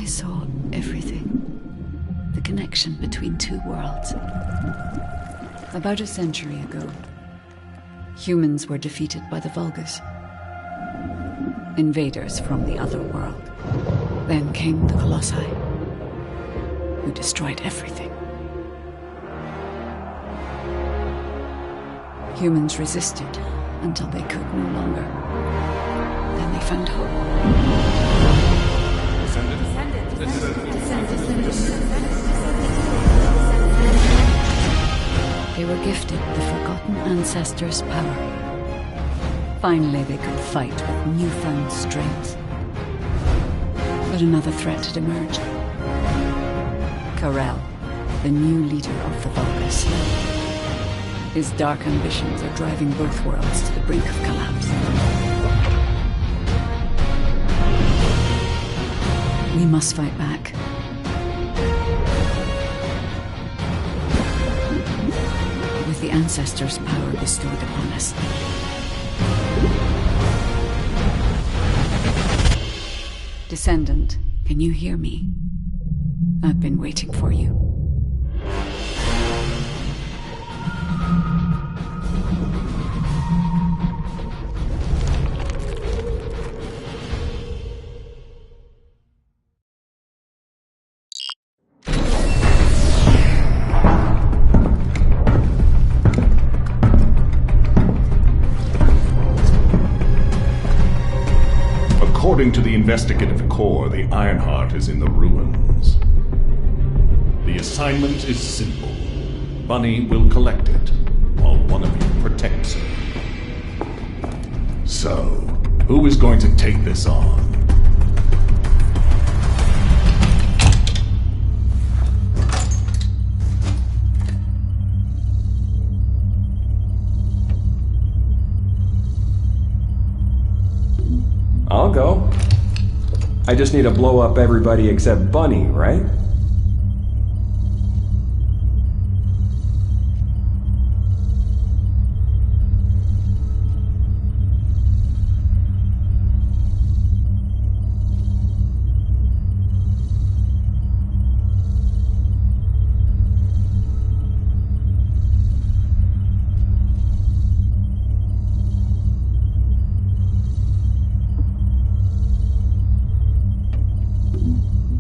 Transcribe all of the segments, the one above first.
I saw everything. The connection between two worlds. About a century ago, humans were defeated by the Vulgus. Invaders from the other world. Then came the Colossi, who destroyed everything. Humans resisted until they could no longer. Then they found hope. They were gifted the forgotten ancestors' power. Finally, they could fight with newfound strength. But another threat had emerged. Karel, the new leader of the Vulgus. His dark ambitions are driving both worlds to the brink of collapse. We must fight back. With the ancestors' power bestowed upon us. Descendant, can you hear me? I've been waiting for you. According to the investigative core, the Ironheart is in the ruins. The assignment is simple. Bunny will collect it, while one of you protects her. So, who is going to take this on? I'll go. I just need to blow up everybody except Bunny, right?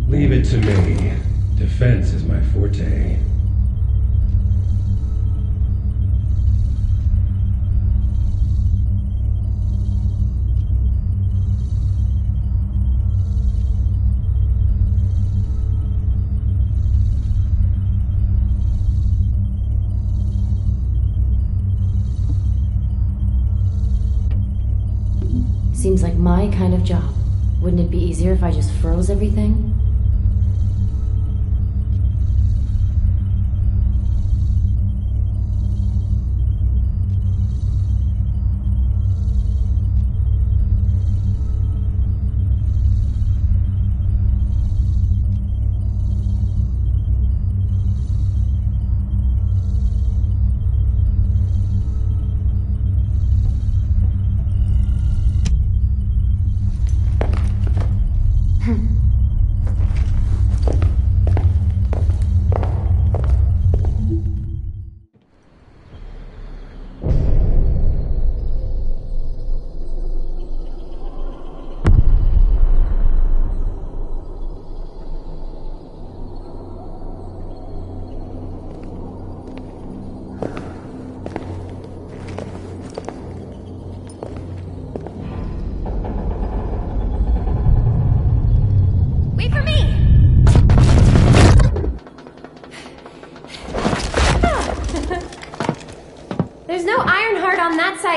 Leave it to me. Defense is my forte. Seems like my kind of job. Wouldn't it be easier if I just froze everything?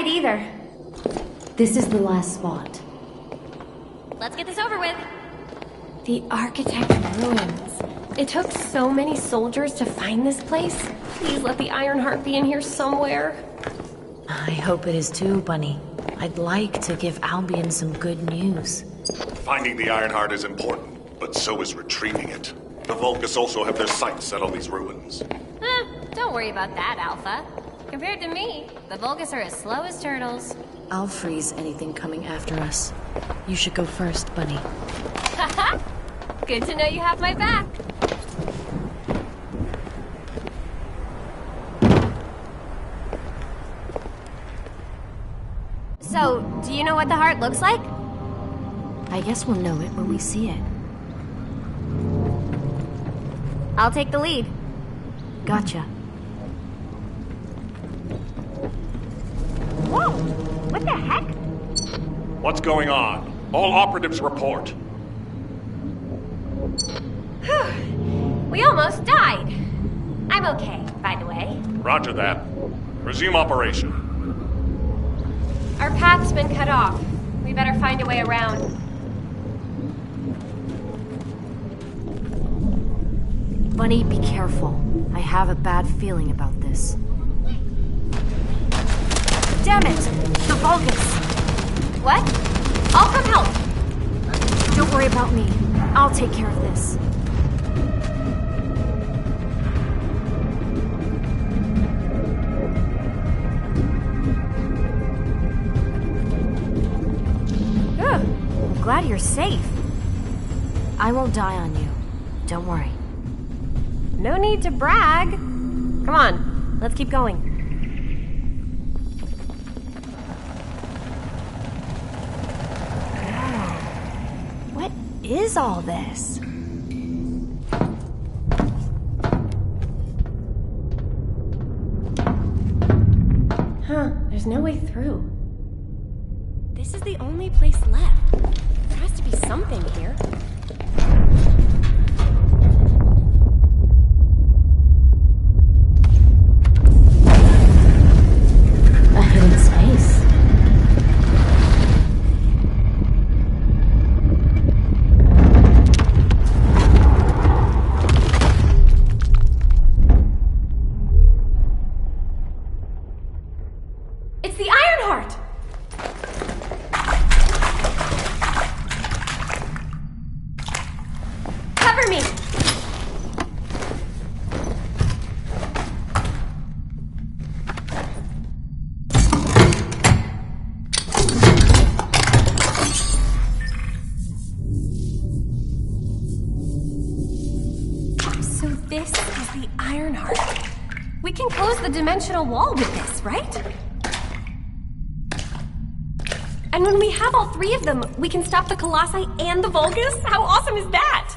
Either. This is the last spot. Let's get this over with. The architect ruins. It took so many soldiers to find this place. Please let the Ironheart be in here somewhere. I hope it is too, Bunny. I'd like to give Albion some good news. Finding the Ironheart is important, but so is retrieving it. The Vulgus also have their sights set on these ruins. Don't worry about that, Alpha. Compared to me, the Vulgus are as slow as turtles. I'll freeze anything coming after us. You should go first, Bunny. Haha! Good to know you have my back. So, do you know what the heart looks like? I guess we'll know it when we see it. I'll take the lead. Gotcha. Whoa! What the heck? What's going on? All operatives report. We almost died. I'm okay, by the way. Roger that. Resume operation. Our path's been cut off. We better find a way around. Bunny, be careful. I have a bad feeling about this. Damn it! The Vulgus! What? I'll come help. Don't worry about me. I'll take care of this. I'm glad you're safe. I won't die on you. Don't worry. No need to brag. Come on, let's keep going. What is all this? Huh, there's no way through. This is the only place left. There has to be something here. A hidden space. It's the Ironheart! Cover me! So this is the Ironheart. We can close the dimensional wall with this, right? And when we have all three of them, we can stop the Colossi and the Vulgus? How awesome is that?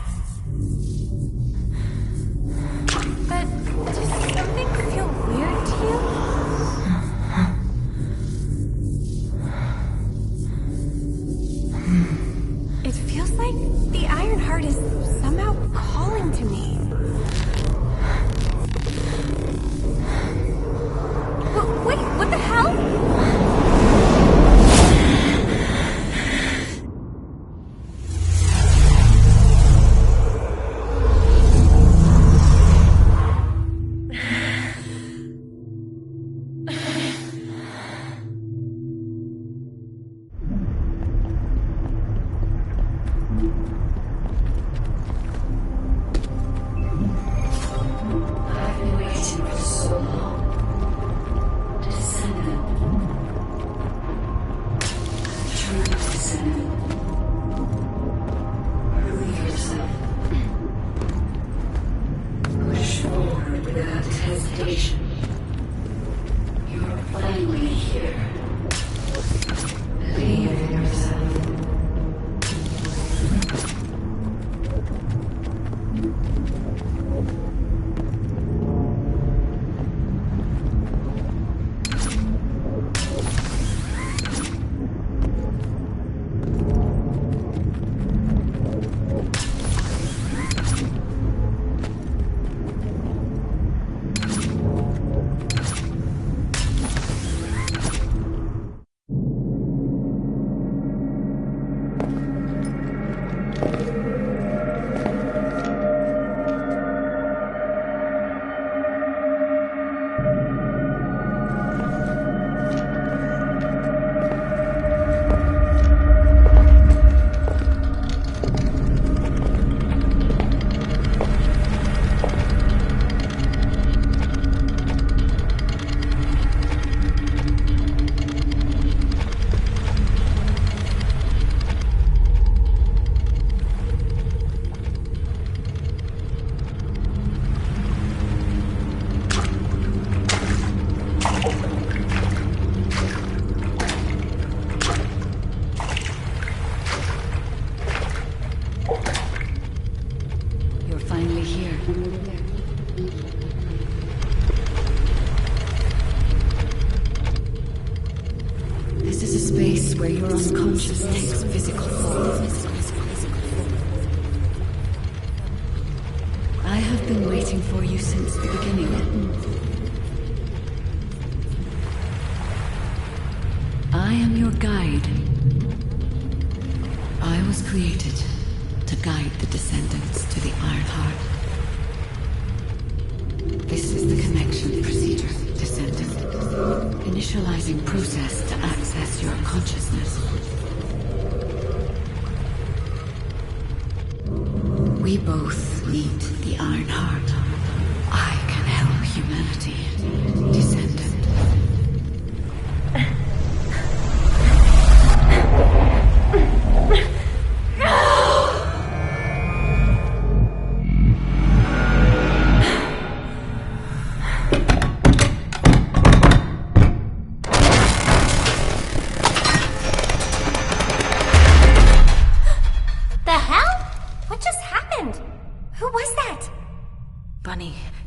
But does something feel weird to you? It feels like the Ironheart is somehow calling to me. Wait, what the hell? This is a space where your unconscious takes physical form. I have been waiting for you since the beginning. I am your guide. I was created to guide the Descendants to the Iron Heart. This is the connection procedure, Descendant. Initializing process to access your consciousness. We both need the Iron Heart. I can help humanity, Descendant.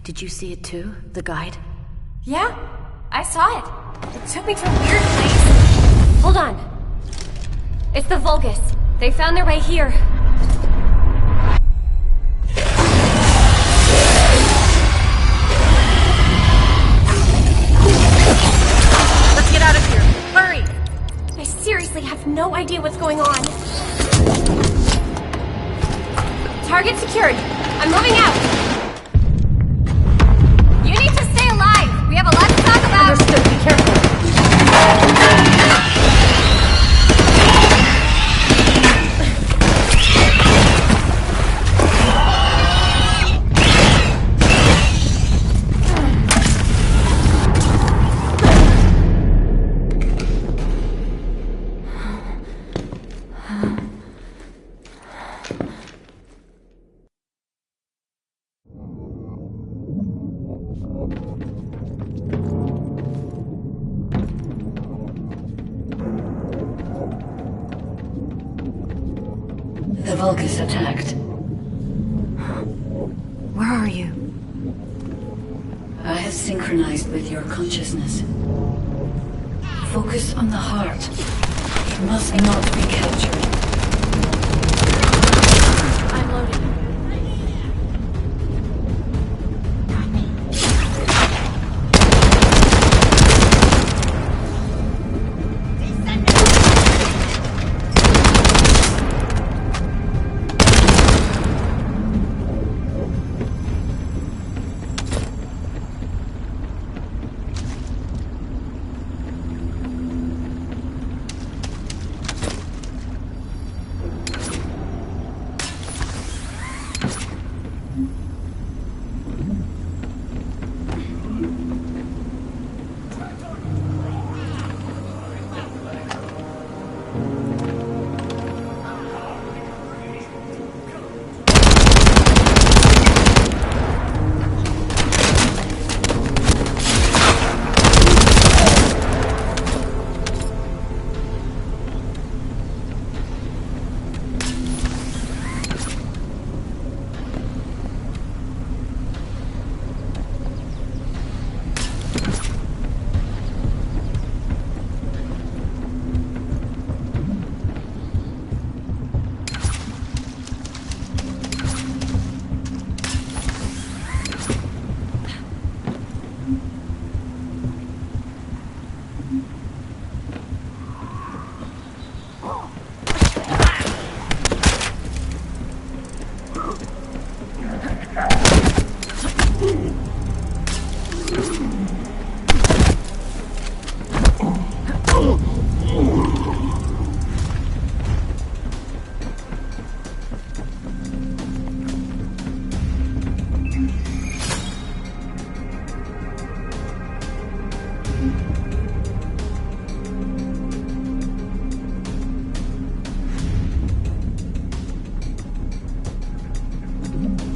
Did you see it too? The guide? Yeah, I saw it. It took me to a weird place. Hold on. It's the Vulgus. They found their way here. Let's get out of here. Hurry! I seriously have no idea what's going on. Target secured. I'm moving out. We have a lot to talk about! Understood. Be careful. The Vulgus attacked. Where are you? I have synchronized with your consciousness. Focus on the heart. It must not be captured. I'm loading.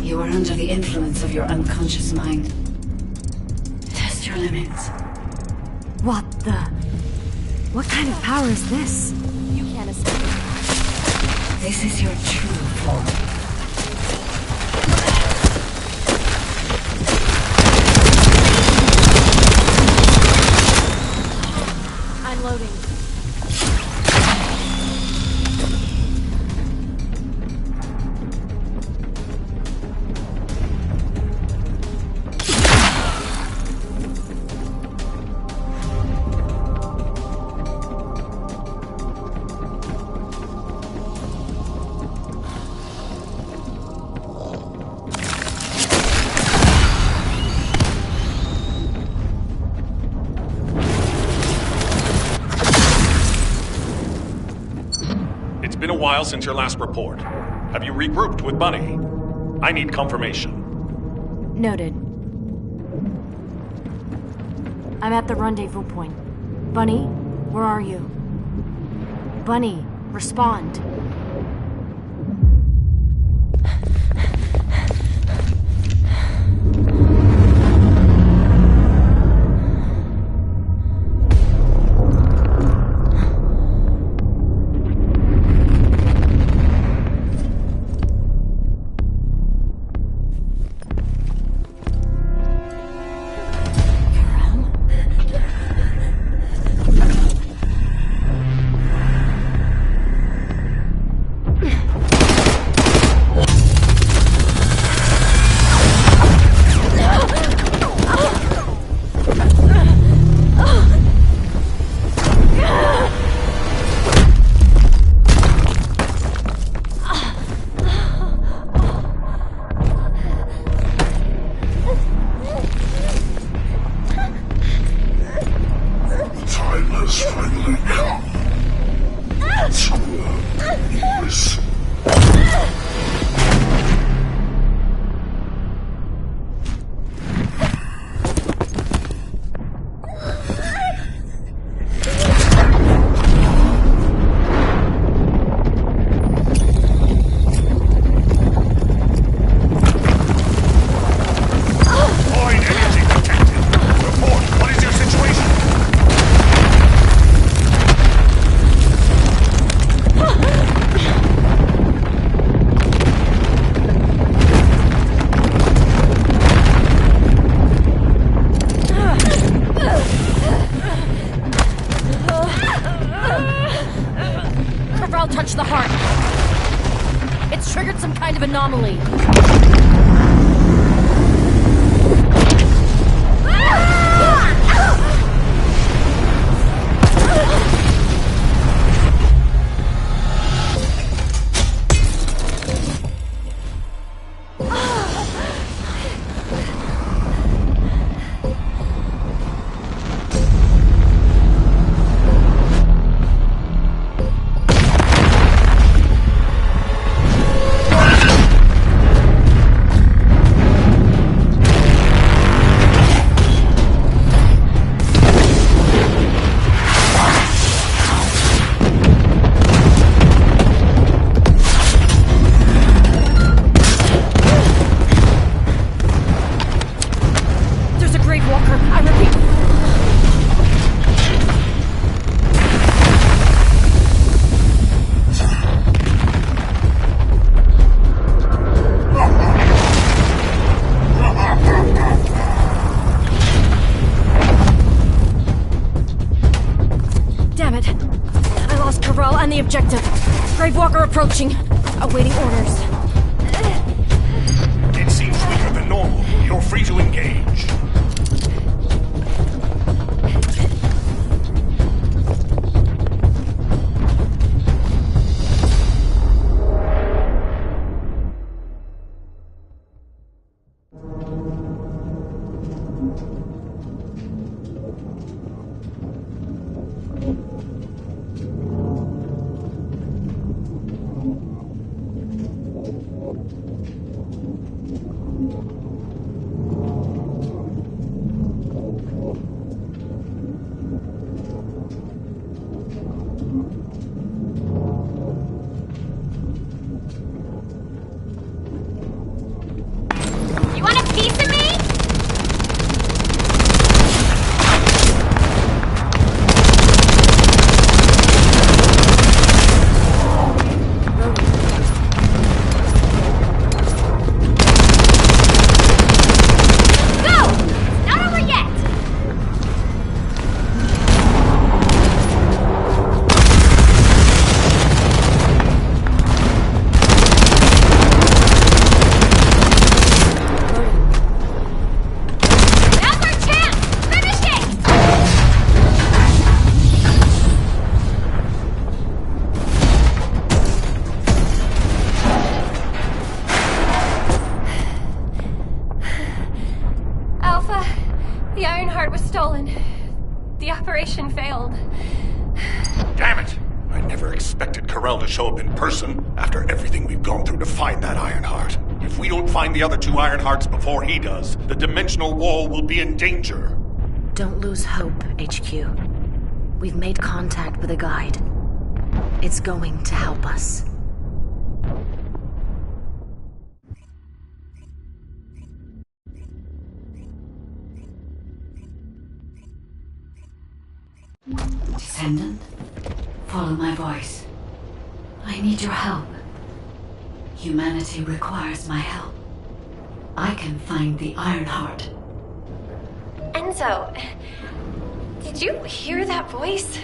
You are under the influence of your unconscious mind. Test your limits. What the? What kind of power is this? You can't escape. This is your true form. while since your last report. Have you regrouped with Bunny? I need confirmation. Noted. I'm at the rendezvous point. Bunny, where are you? Bunny, respond. Anomaly. Objective. Gravewalker approaching. Awaiting orders. It seems weaker than normal. You're free to engage. Tyrell to show up in person after everything we've gone through to find that Ironheart. If we don't find the other two Ironhearts before he does, the dimensional wall will be in danger. Don't lose hope, HQ. We've made contact with a guide. It's going to help us. Descendant, follow my voice. I need your help. Humanity requires my help. I can find the Ironheart. Enzo, did you hear that voice?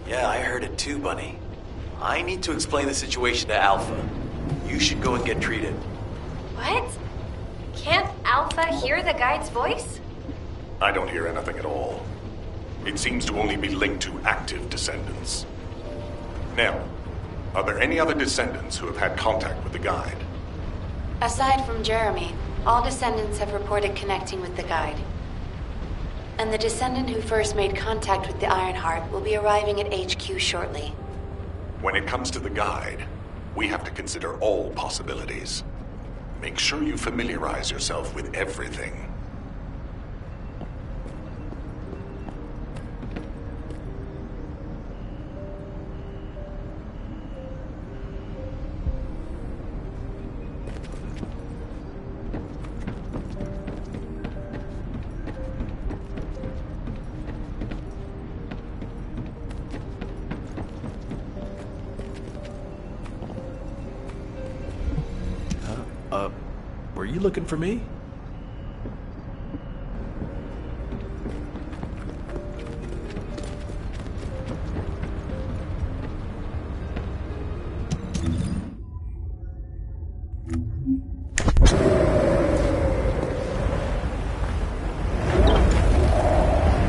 Yeah, I heard it too, Bunny. I need to explain the situation to Alpha. You should go and get treated. What? Can't Alpha hear the guide's voice? I don't hear anything at all. It seems to only be linked to active Descendants. Now, are there any other Descendants who have had contact with the guide? Aside from Jeremy, all Descendants have reported connecting with the guide. And the Descendant who first made contact with the Ironheart will be arriving at HQ shortly. When it comes to the guide, we have to consider all possibilities. Make sure you familiarize yourself with everything. Were you looking for me?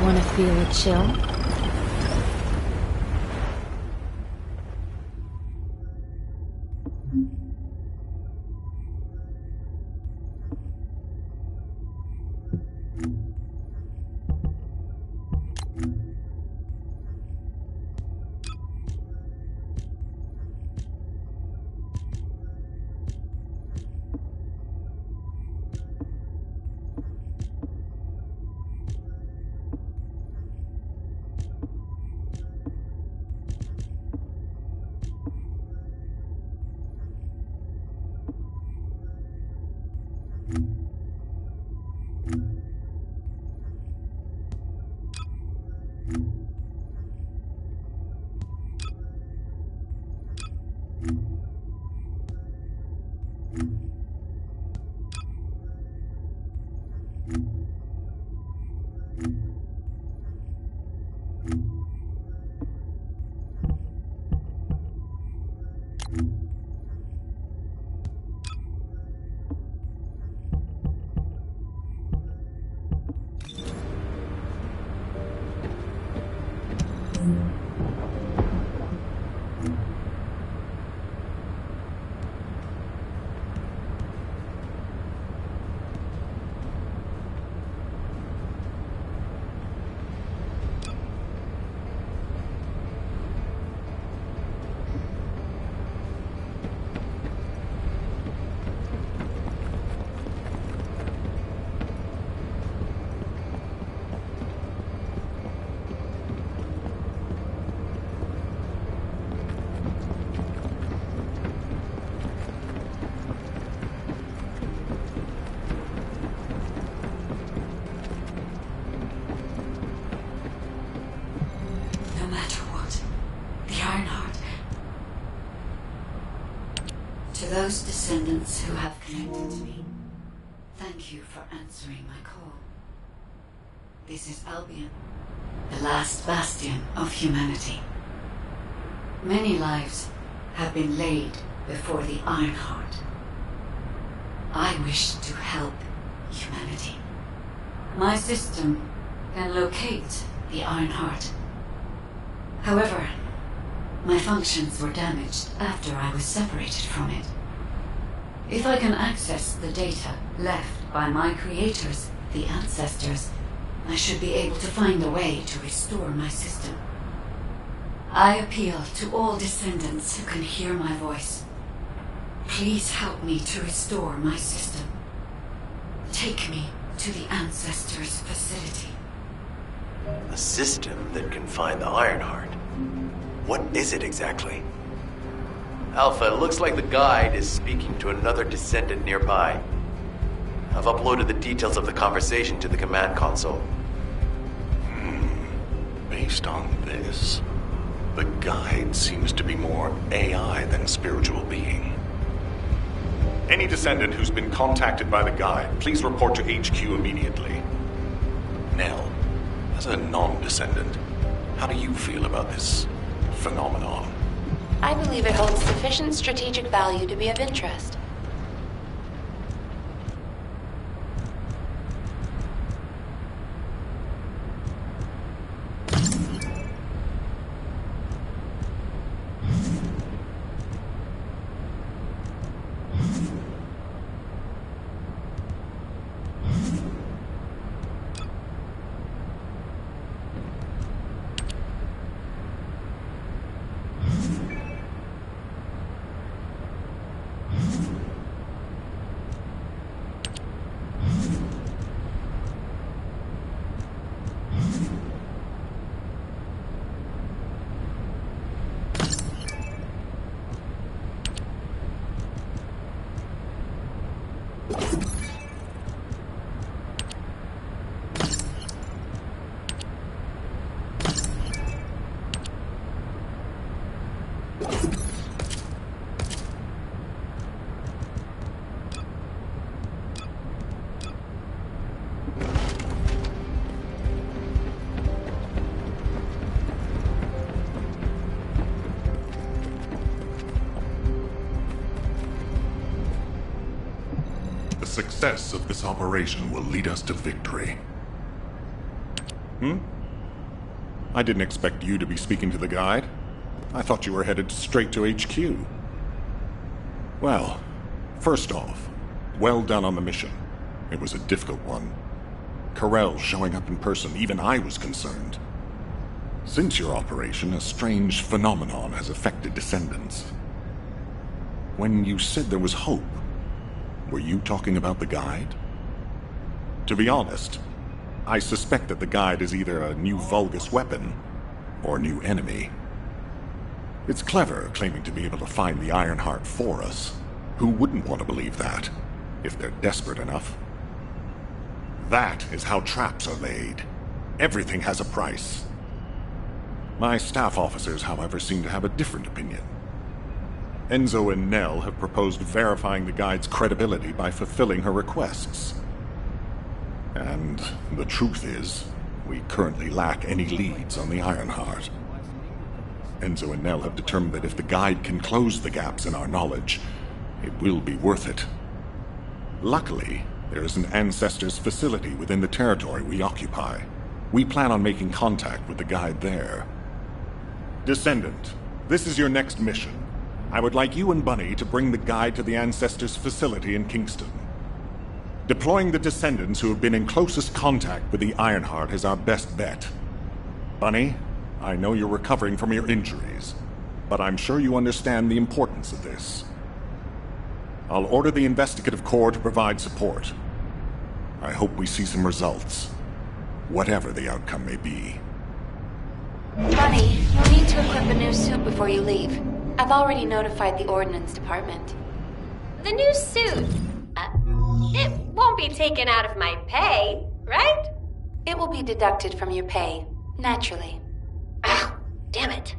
Wanna feel a chill? To those Descendants who have connected to me, thank you for answering my call. This is Albion, the last bastion of humanity. Many lives have been laid before the Ironheart. I wish to help humanity. My system can locate the Ironheart. However, my functions were damaged after I was separated from it. If I can access the data left by my creators, the ancestors, I should be able to find a way to restore my system. I appeal to all Descendants who can hear my voice. Please help me to restore my system. Take me to the Ancestors' facility. A system that can find the Ironheart. What is it exactly? Alpha, it looks like the guide is speaking to another Descendant nearby. I've uploaded the details of the conversation to the command console. Based on this, the guide seems to be more AI than spiritual being. Any Descendant who's been contacted by the guide, please report to HQ immediately. Nell, as a non-Descendant, how do you feel about this phenomenon? I believe it holds sufficient strategic value to be of interest. The success of this operation will lead us to victory. I didn't expect you to be speaking to the guide. I thought you were headed straight to HQ. Well, first off, well done on the mission. It was a difficult one. Carell showing up in person, even I was concerned. Since your operation, a strange phenomenon has affected Descendants. When you said there was hope, were you talking about the guide? To be honest, I suspect that the guide is either a new Vulgus weapon or a new enemy. It's clever claiming to be able to find the Ironheart for us. Who wouldn't want to believe that, if they're desperate enough? That is how traps are laid. Everything has a price. My staff officers, however, seem to have a different opinion. Enzo and Nell have proposed verifying the guide's credibility by fulfilling her requests. And the truth is, we currently lack any leads on the Ironheart. Enzo and Nell have determined that if the guide can close the gaps in our knowledge, it will be worth it. Luckily, there is an Ancestors' facility within the territory we occupy. We plan on making contact with the guide there. Descendant, this is your next mission. I would like you and Bunny to bring the guide to the Ancestors' facility in Kingston. Deploying the Descendants who have been in closest contact with the Ironheart is our best bet. Bunny, I know you're recovering from your injuries, but I'm sure you understand the importance of this. I'll order the Investigative Corps to provide support. I hope we see some results, whatever the outcome may be. Bunny, you'll need to equip a new suit before you leave. I've already notified the Ordnance Department. The new suit. It won't be taken out of my pay, right? It will be deducted from your pay, naturally. Ah, damn it.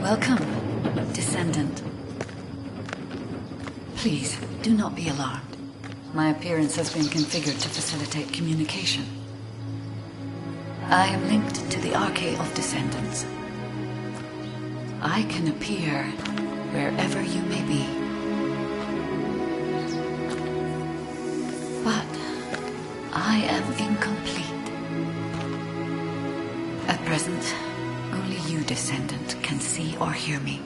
Welcome, Descendant. Please, do not be alarmed. My appearance has been configured to facilitate communication. I am linked to the Arcade of Descendants. I can appear wherever you may be. But I am incomplete. At present, only you, Descendant, can see or hear me.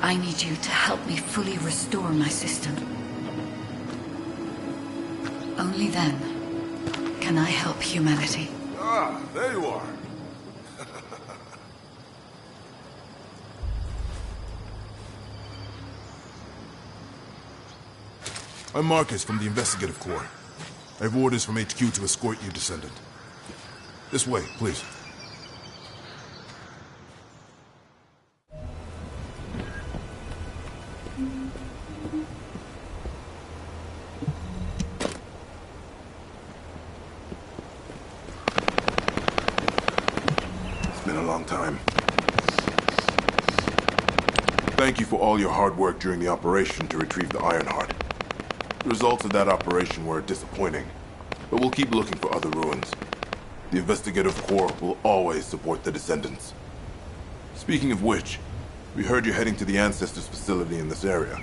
I need you to help me fully restore my system. Only then can I help humanity. Ah, there you are. I'm Marcus from the Investigative Corps. I have orders from HQ to escort you, Descendant. This way, please. It's been a long time. Thank you for all your hard work during the operation to retrieve the Ironheart. The results of that operation were disappointing, but we'll keep looking for other ruins. The Investigative Corps will always support the Descendants. Speaking of which, we heard you're heading to the Ancestors facility in this area.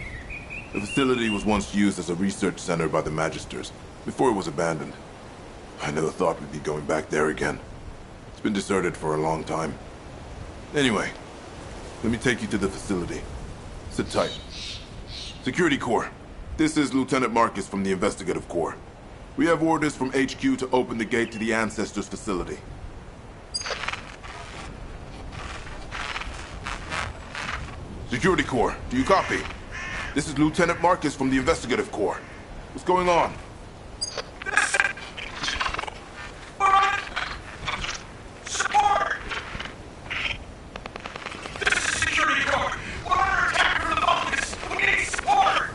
The facility was once used as a research center by the Magisters, before it was abandoned. I never thought we'd be going back there again. It's been deserted for a long time. Anyway, let me take you to the facility. Sit tight. Security Corps. This is Lieutenant Marcus from the Investigative Corps. We have orders from HQ to open the gate to the Ancestors facility. Security Corps, do you copy? This is Lieutenant Marcus from the Investigative Corps. What's going on? Support! This is Security Corps. We're under attack from the Vulcans. We need support!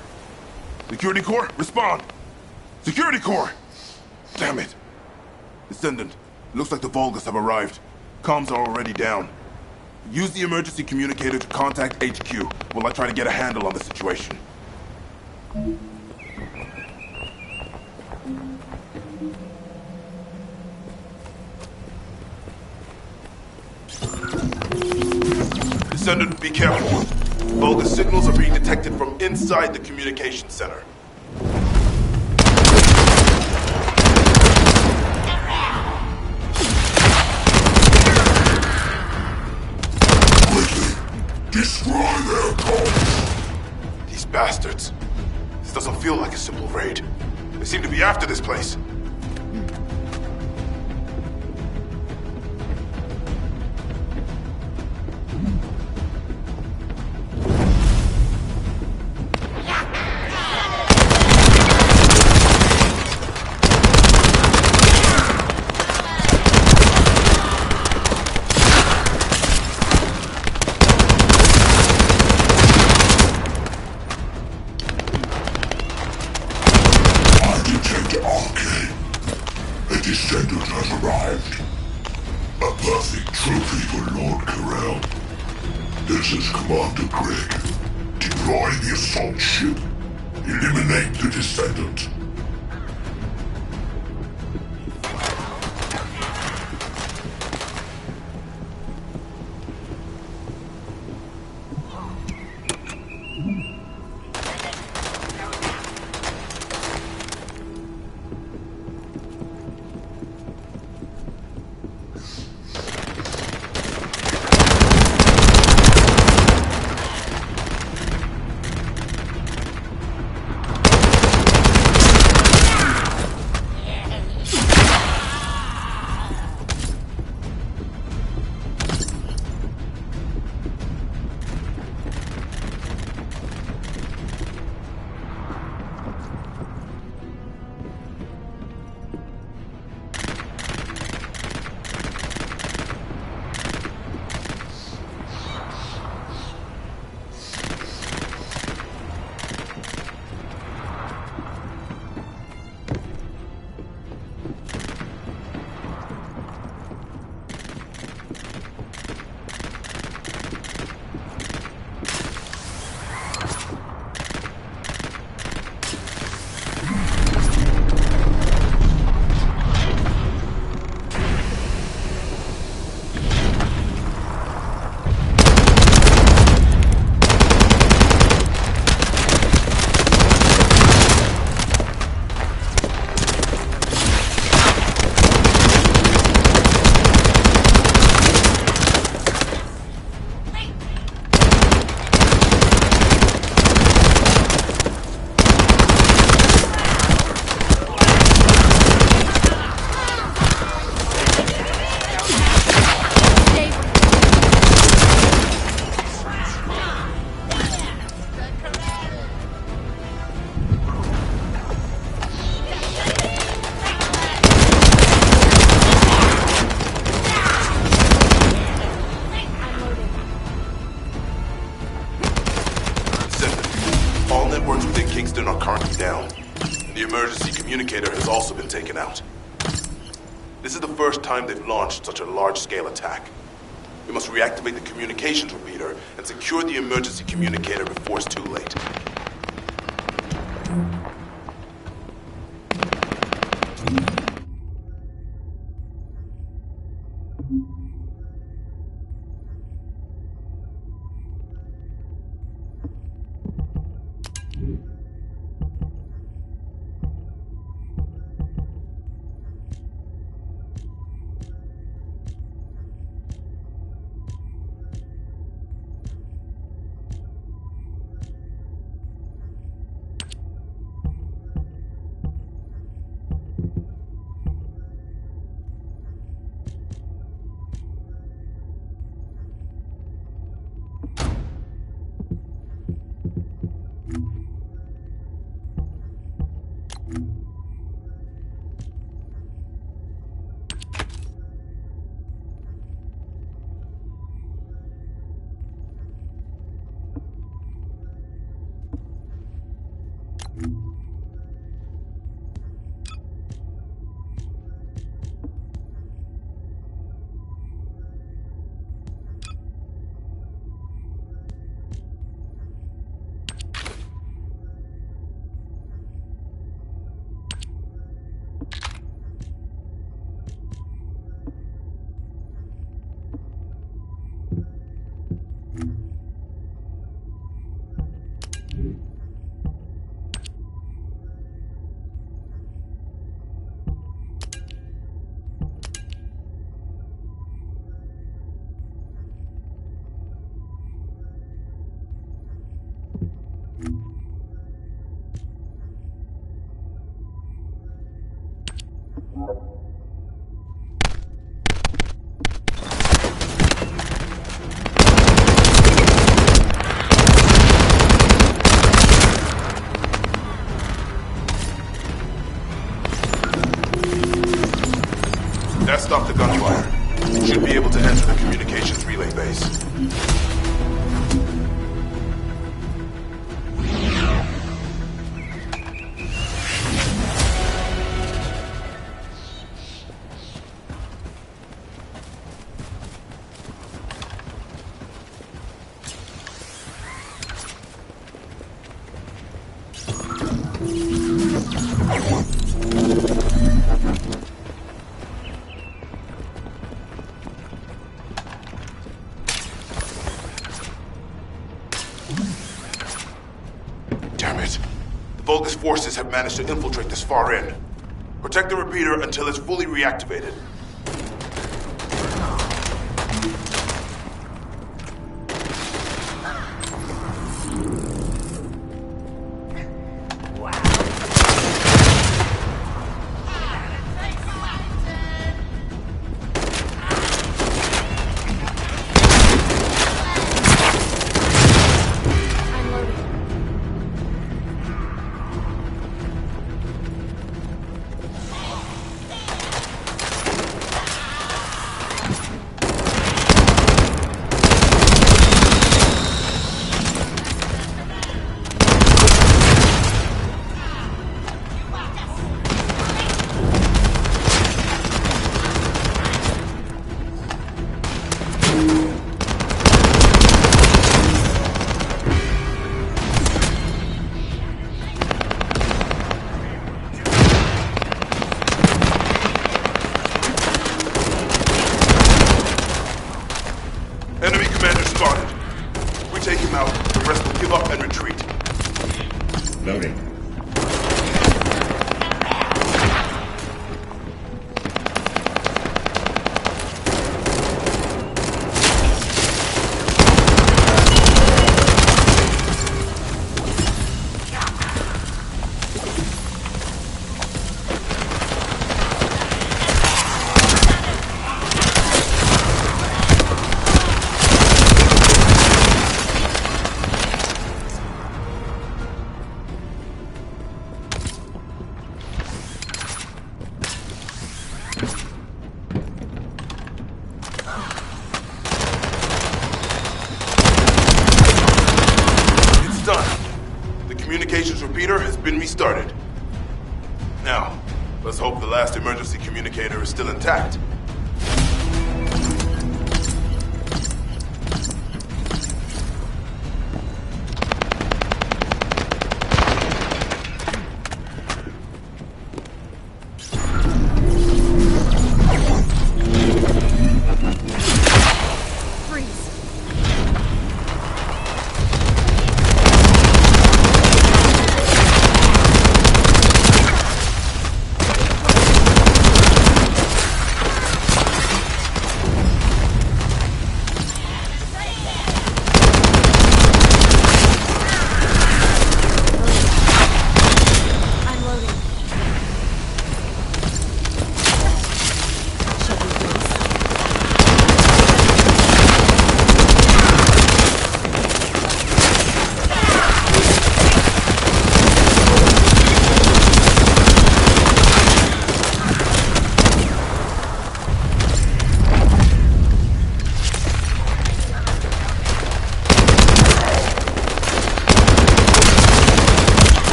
Security Corps, respond! Security Corps! Damn it! Descendant, it looks like the Vulgus have arrived. Comms are already down. Use the emergency communicator to contact HQ while I try to get a handle on the situation. Descendant, be careful. Vulgus signals are being detected from inside the communication center. Destroy their comms! These bastards. This doesn't feel like a simple raid. They seem to be after this place. Eliminate the Descendant. communicator has also been taken out. This is the first time they've launched such a large-scale attack. We must reactivate the communications repeater and secure the emergency communicator before it's too late. That stopped the gunfire. You should be able to enter the communications relay base. Vulgus forces have managed to infiltrate this far in. Protect the repeater until it's fully reactivated. Enemy commander spotted. If we take him out, the rest will give up and retreat. Loading. Done. The communications repeater has been restarted. Now, communicator is still intact.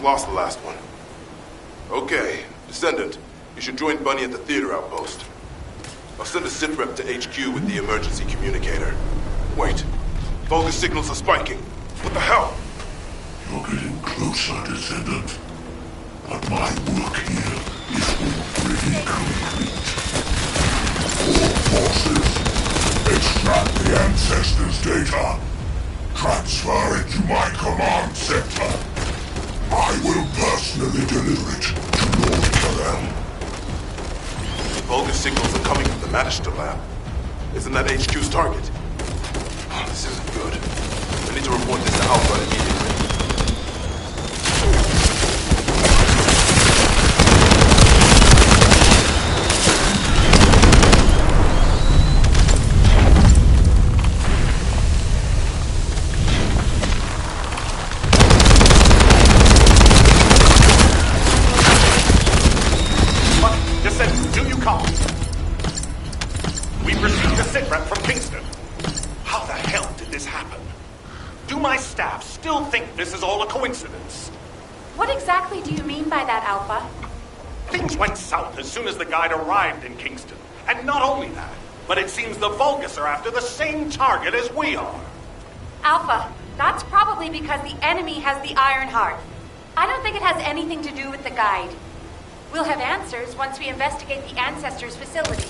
Lost the last one. Okay, Descendant, you should join Bunny at the theater outpost. I'll send a sit rep to HQ with the emergency communicator. Wait, Vulgus signals are spiking. What the hell? You're getting closer, Descendant. But my work here is already complete. All forces, extract the Ancestors' data. Transfer it to my command center. I will personally deliver it to Lord Kalel. Vulgus signals are coming from the Manister lab. Isn't that HQ's target? Oh, this isn't good. I need to report this to Alpha immediately. This is all a coincidence. What exactly do you mean by that, Alpha? Things went south as soon as the guide arrived in Kingston. And not only that, but it seems the Vulgus are after the same target as we are. Alpha, that's probably because the enemy has the Iron Heart. I don't think it has anything to do with the guide. We'll have answers once we investigate the Ancestors' facility.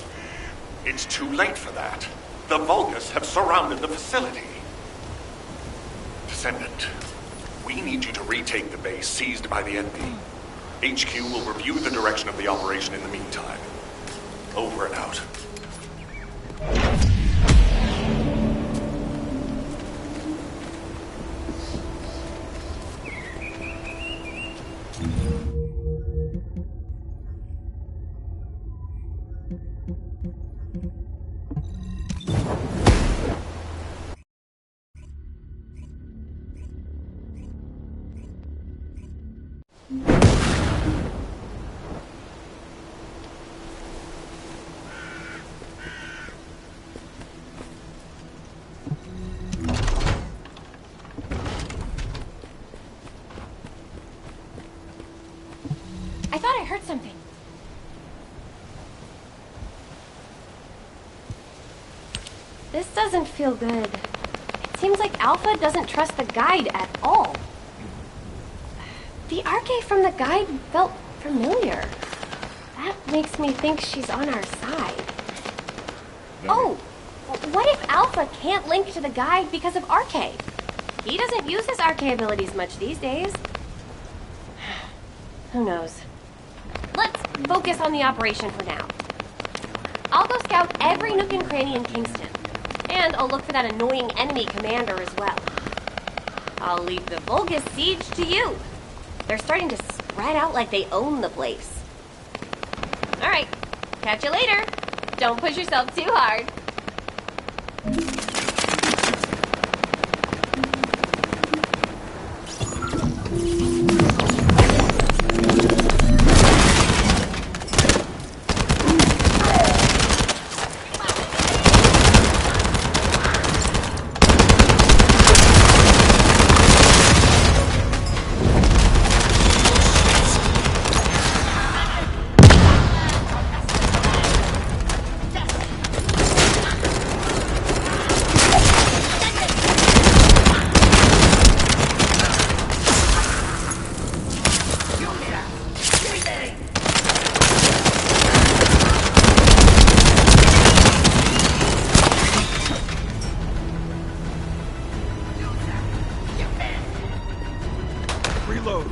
It's too late for that. The Vulgus have surrounded the facility. Descendant, we need you to retake the base seized by the enemy. HQ will review the direction of the operation in the meantime. Over and out. I thought I heard something. This doesn't feel good. It seems like Alpha doesn't trust the guide at all. The arche from the guide felt familiar. That makes me think she's on our side. Oh, what if Alpha can't link to the guide because of arche? He doesn't use his arche abilities much these days. Who knows? Let's focus on the operation for now. I'll go scout every nook and cranny in Kingston. And I'll look for that annoying enemy commander as well. I'll leave the Vulgus siege to you. They're starting to spread out like they own the place. Alright, catch you later. Don't push yourself too hard. Reload.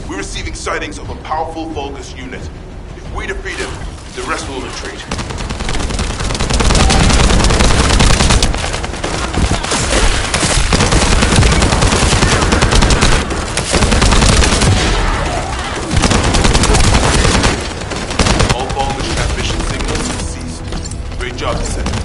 We're receiving sightings of a powerful Vulgus unit. If we defeat him, the rest will retreat. All Vulgus transmission signals have ceased. Great job, Descendant.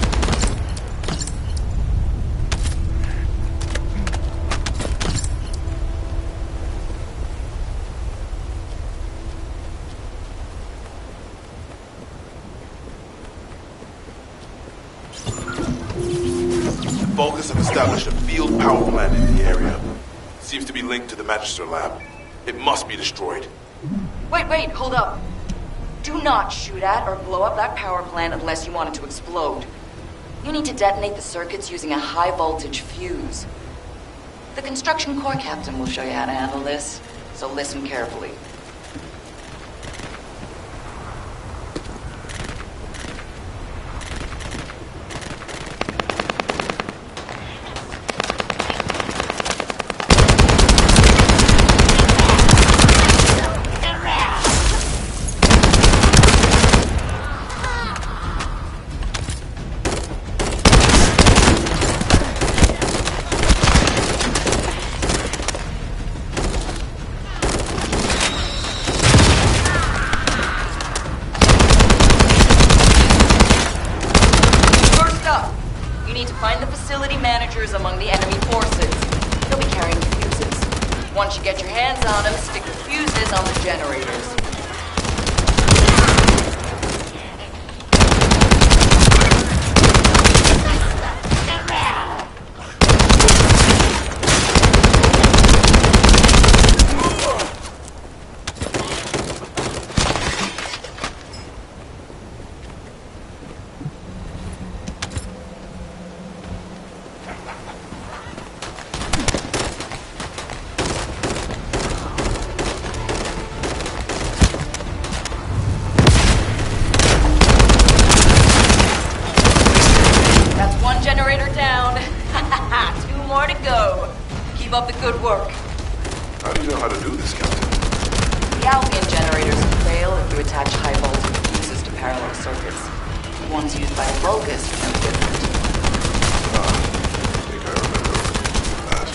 Vulgus have established a field power plant in the area. Seems to be linked to the Magister lab. It must be destroyed. Wait, hold up. Do not shoot at or blow up that power plant unless you want it to explode. You need to detonate the circuits using a high voltage fuse. The construction corps captain will show you how to handle this, so listen carefully. Among the enemy forces. They'll be carrying fuses. Once you get your hands on them, stick the fuses on the generators. Keep up the good work. How do you know how to do this, Captain? The Albion generators fail if you attach high voltage fuses to parallel circuits. The ones used by the Vulgus are no different. I think I remember that.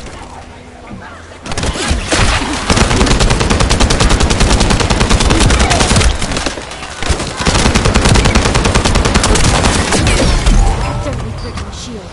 Accidentally clicked my shield.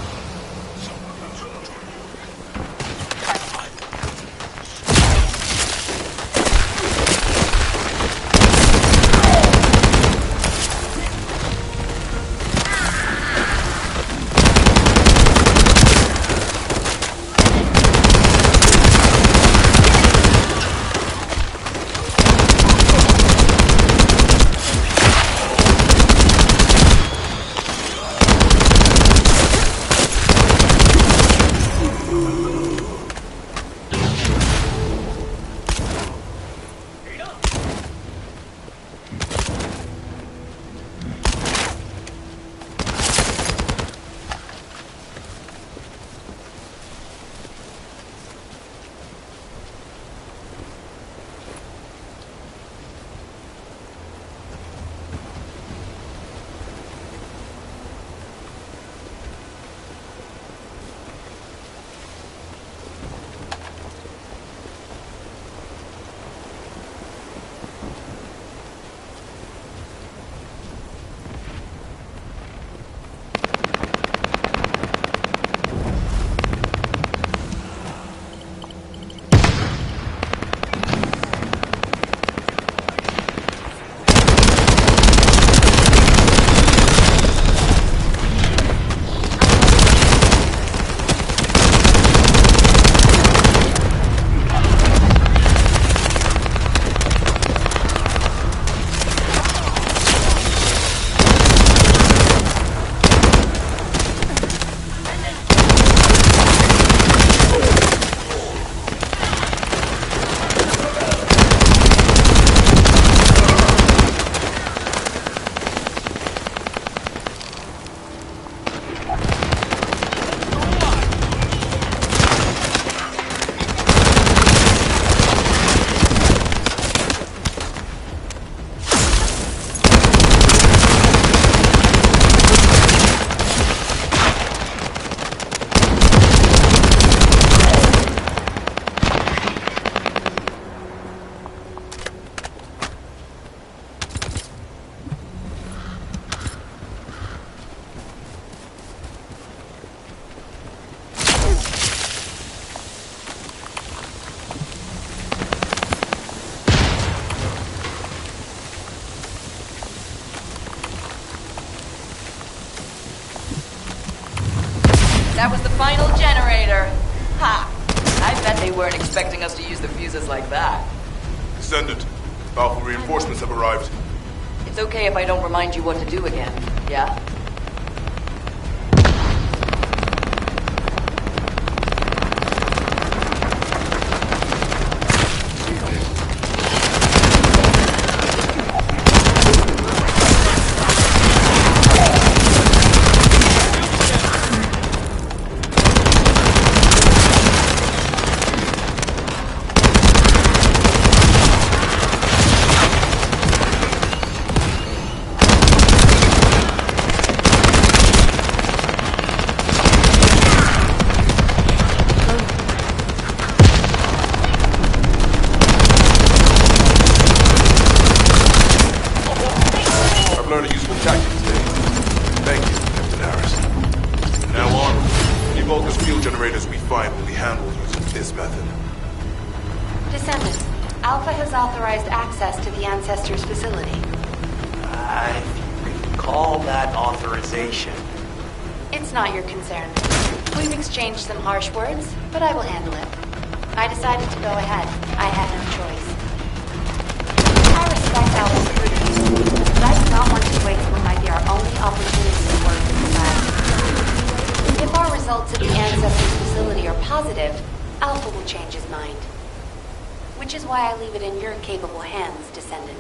final generator. Ha! I bet they weren't expecting us to use the fuses like that. Descendant, Alpha reinforcements have arrived. It's okay if I don't remind you what to do again, yeah? Descendants, Alpha has authorized access to the Ancestors' facility. If you could call that authorization. It's not your concern. We've exchanged some harsh words, but I will handle it. I decided to go ahead. I had no choice. I respect Alpha's prudence, but I do not want to waste what might be our only opportunity to work with the lab. If our results at the Ancestors' facility are positive, Alpha will change his mind. Which is why I leave it in your capable hands, Descendant.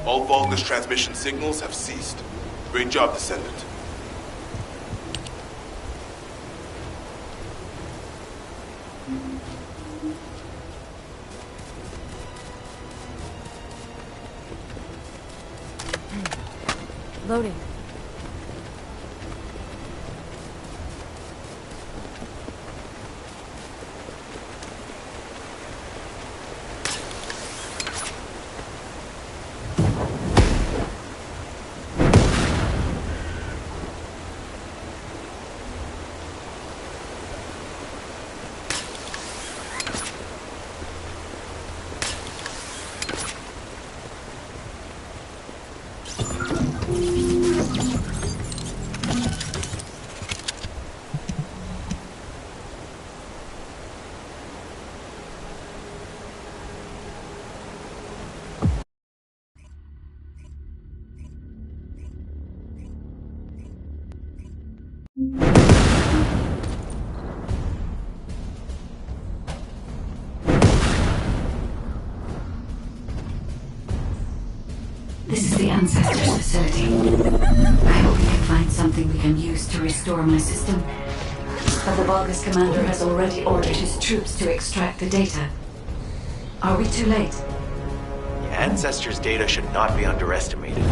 All Vulgus transmission signals have ceased. Great job, Descendant. Loading. This is the Ancestors' facility. I hope we can find something we can use to restore my system. But the Vulgus commander has already ordered his troops to extract the data. Are we too late? The Ancestors' data should not be underestimated.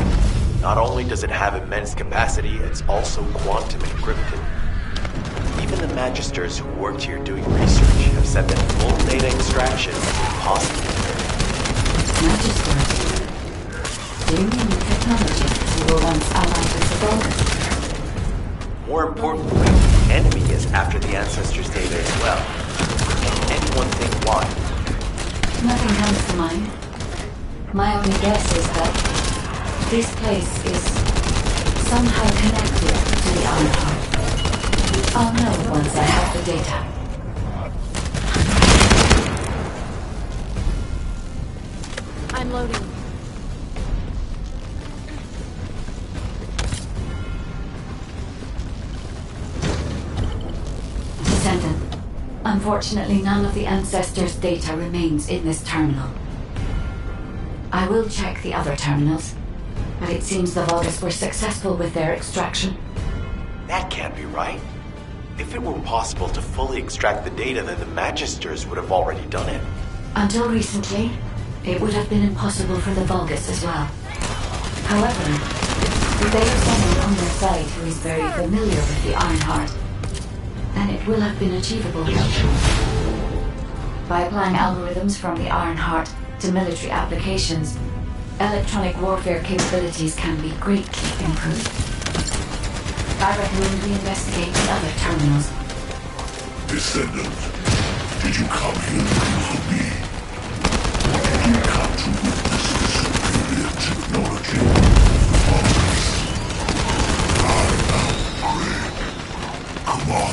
Not only does it have immense capacity, it's also quantum encrypted. Even the Magisters who worked here doing research have said that full data extraction is impossible. Magisters? Do you mean the technologists who were once allied with the Vulgus? More importantly, the enemy is after the Ancestors' data as well. Can anyone think why? Nothing comes to mind. My only guess is that this place is somehow connected to the Ironheart. I'll know once I have the data. I'm loading. Descendant. Unfortunately, none of the Ancestors' data remains in this terminal. I will check the other terminals, but it seems the Vulgus were successful with their extraction. That can't be right. If it were possible to fully extract the data, then the Magisters would have already done it. Until recently, it would have been impossible for the Vulgus as well. However, if they have someone on their side who is very familiar with the Ironheart, then it will have been achievable. By applying algorithms from the Ironheart to military applications, electronic warfare capabilities can be greatly improved. I recommend we investigate the other terminals. Descendant, did you come here because of me? Or did you come to witness the superior technology of others? I am Greg,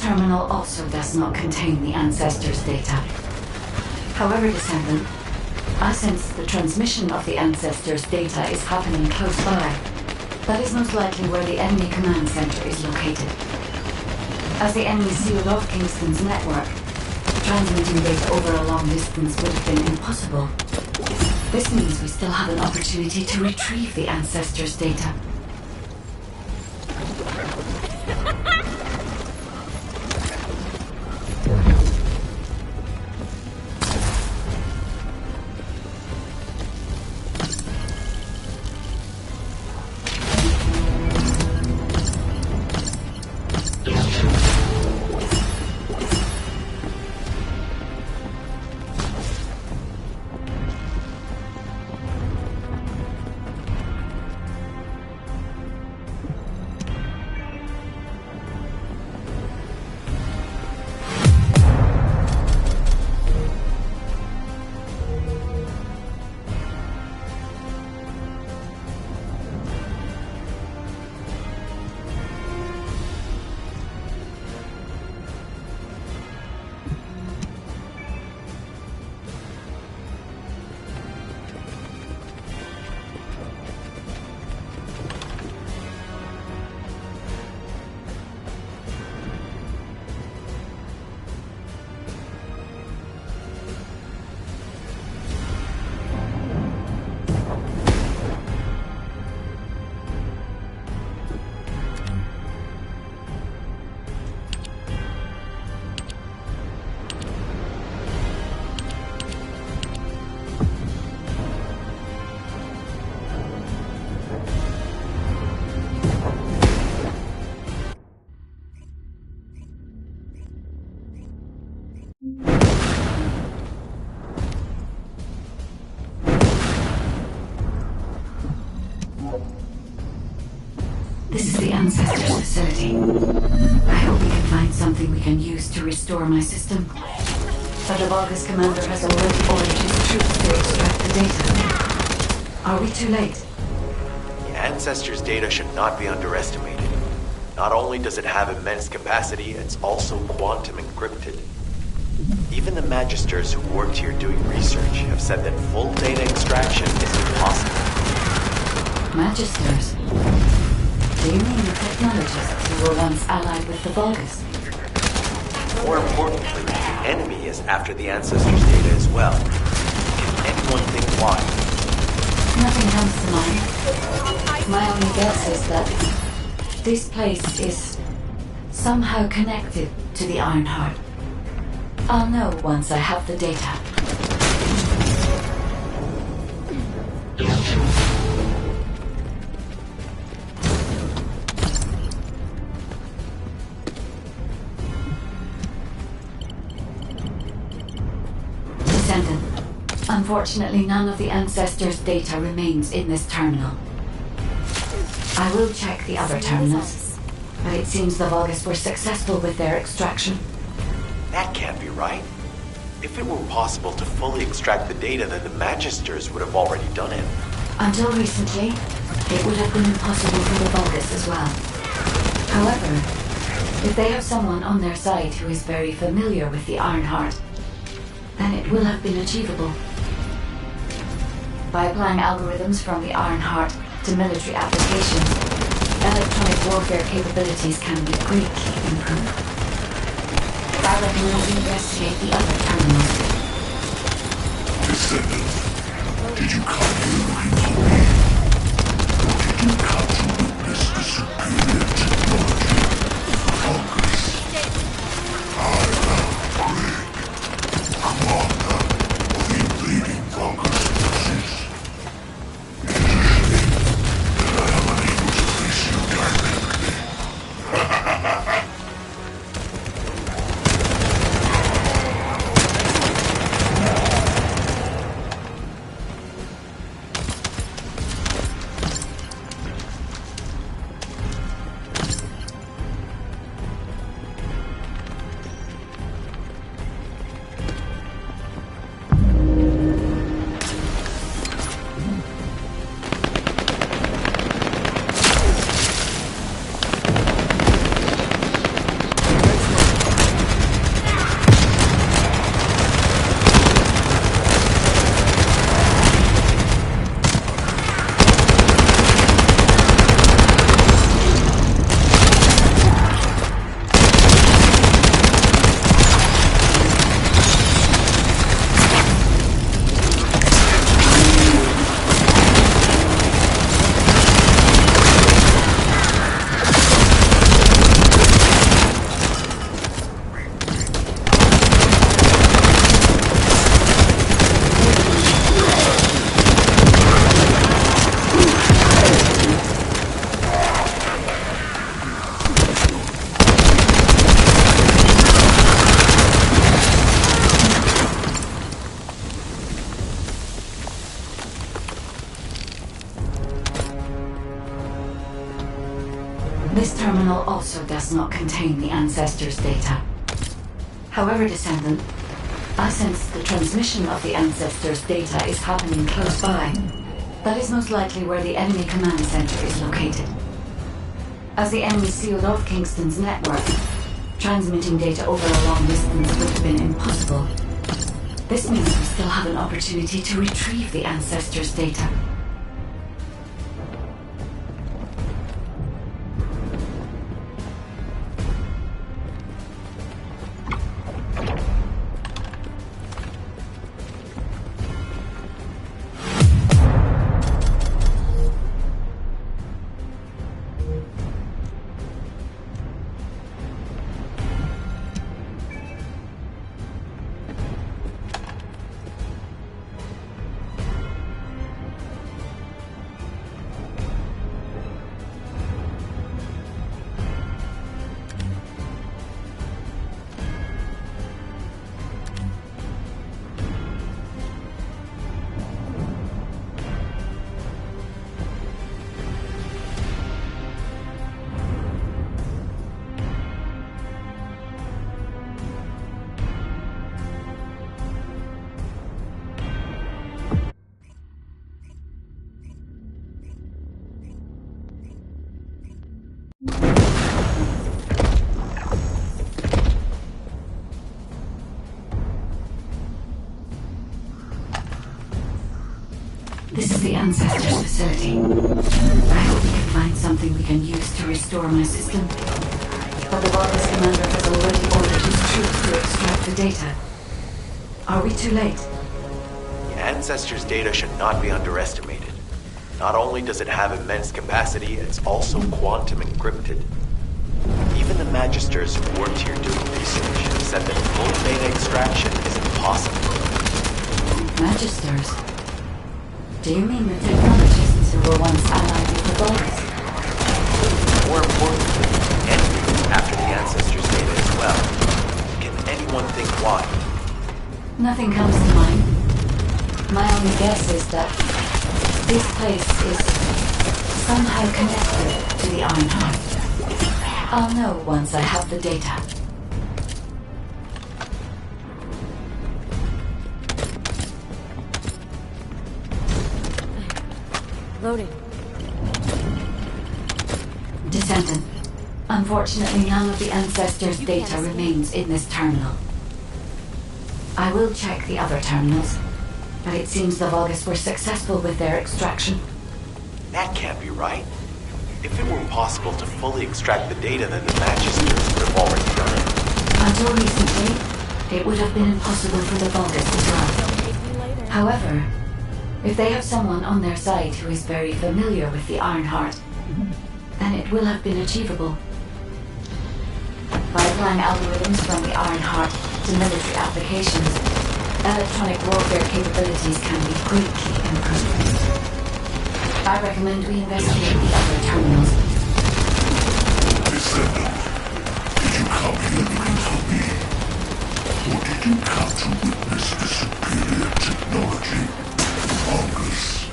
terminal also does not contain the Ancestors' data. However, Descendant, I sense the transmission of the Ancestors' data is happening close by. That is most likely where the enemy command center is located. As the enemy sealed off Kingston's network, transmitting data over a long distance would have been impossible. This means we still have an opportunity to retrieve the Ancestors' data. This is the Ancestors' facility. I hope we can find something we can use to restore my system. But the Vulgus commander has already ordered his troops to extract the data. Are we too late? The Ancestors' data should not be underestimated. Not only does it have immense capacity, it's also quantum encrypted. Even the Magisters who worked here doing research have said that full data extraction is impossible. Magisters? Do you mean the technologists who were once allied with the Vulgus? More importantly, the enemy is after the Ancestors' data as well. Can anyone think why? Nothing comes to mind. My only guess is that this place is somehow connected to the Ironheart. I'll know once I have the data. Descendant. Unfortunately, none of the Ancestors' data remains in this terminal. I will check the other terminals, but it seems the Vulgus were successful with their extraction. That can't be right. If it were possible to fully extract the data, then the Magisters would have already done it. Until recently, it would have been impossible for the Vulgus as well. However, if they have someone on their side who is very familiar with the Ironheart, then it will have been achievable. By applying algorithms from the Ironheart to military applications, electronic warfare capabilities can be greatly improved. I recommend we investigate the other terminals. Descendant, did you come here looking for me? Or did you come to witness the superior technology of the Vulgus? I am Greg, commander of the invading Vulgus forces. It is a shame that I am unable to face you directly. This terminal also does not contain the Ancestors' data. However, Descendant, I sense the transmission of the Ancestors' data is happening close by. That is most likely where the enemy command center is located. As the enemy sealed off Kingston's network, transmitting data over a long distance would have been impossible. This means we still have an opportunity to retrieve the Ancestors' data. This is the Ancestors' facility. I hope we can find something we can use to restore my system. But the Vulgus commander has already ordered his troops to extract the data. Are we too late? The Ancestors' data should not be underestimated. Not only does it have immense capacity, it's also quantum encrypted. Even the Magisters who worked here doing research said that full data extraction is impossible. Magisters? Do you mean the technologists who were once allied with the Vulgus? More importantly, envy after the Ancestors' data as well. Can anyone think why? Nothing comes to mind. My only guess is that this place is somehow connected to the Ironheart. I'll know once I have the data. Loading. Descendant. Unfortunately, none of the Ancestors' data remains in this terminal. I will check the other terminals, but it seems the Vulgus were successful with their extraction. That can't be right. If it were possible to fully extract the data, then the Magisters would have already done it. Until recently, it would have been impossible for the Vulgus to try. However, if they have someone on their side who is very familiar with the Ironheart, then it will have been achievable. By applying algorithms from the Ironheart to military applications, electronic warfare capabilities can be greatly improved. I recommend we investigate the other terminals. Descendant, did you come here looking for me? Or did you come to witness the superior technology? Vulgus.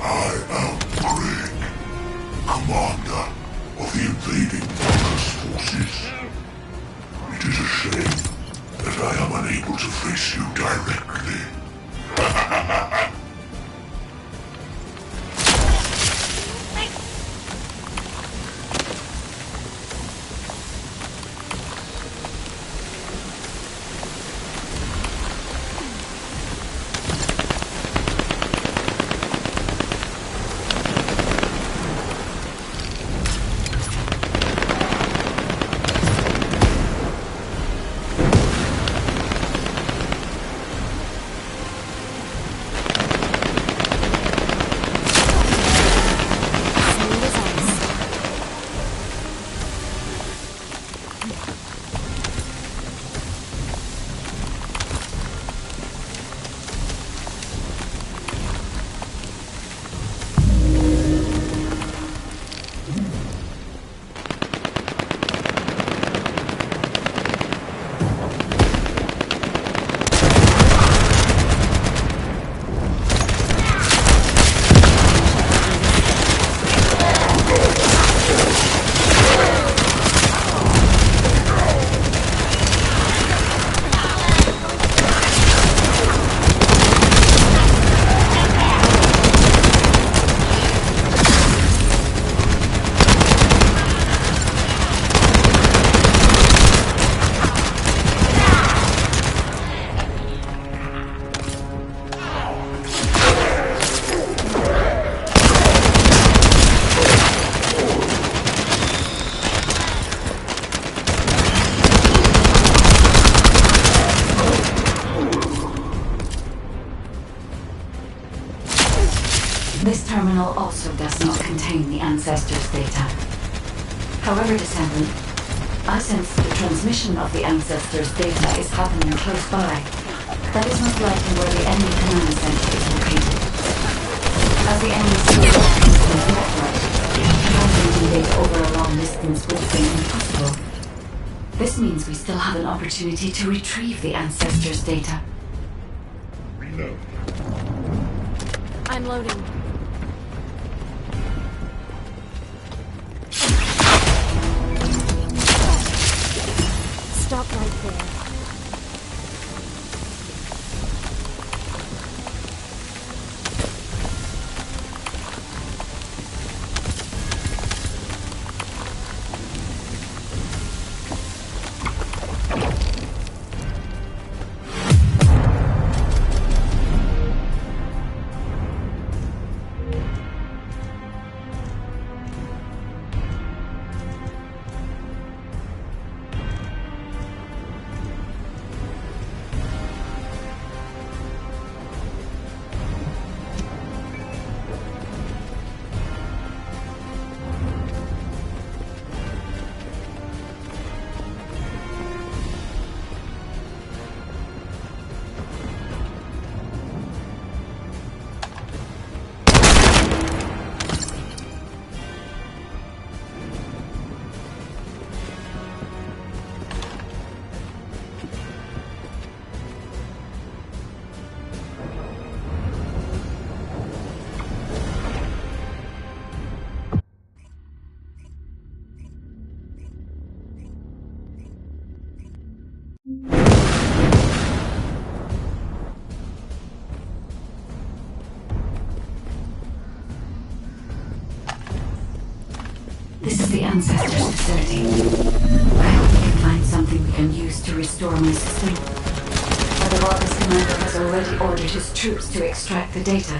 I am Greg, commander of the invading Vulgus forces. It is a shame that I am unable to face you directly. This terminal also does not contain the Ancestors' data. However, Descendant, I sense the transmission of the Ancestors' data is happening close by. That is most likely where the enemy command center is located. As the enemy still operates in the network, transmitting data over a long distance would have been impossible. This means we still have an opportunity to retrieve the Ancestors' data. Reload. I'm loading. Stop right there. This is the Ancestors' facility. I hope we can find something we can use to restore my system. But the Vargas commander has already ordered his troops to extract the data.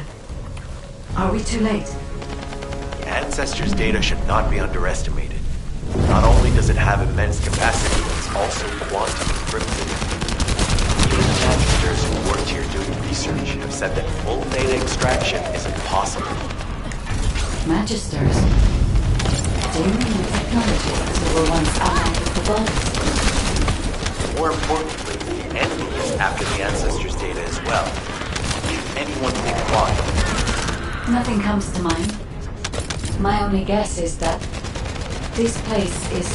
Are we too late? The Ancestors' data should not be underestimated. Not only does it have immense capacity, but it's also quantum encrypted. Even the Magisters who worked here doing research have said that full data extraction is impossible. Magisters? Do you mean the technologists who were once allied with the Vulgus? More importantly, the enemy is after the Ancestors' data as well. Can anyone think why? Nothing comes to mind. My only guess is that this place is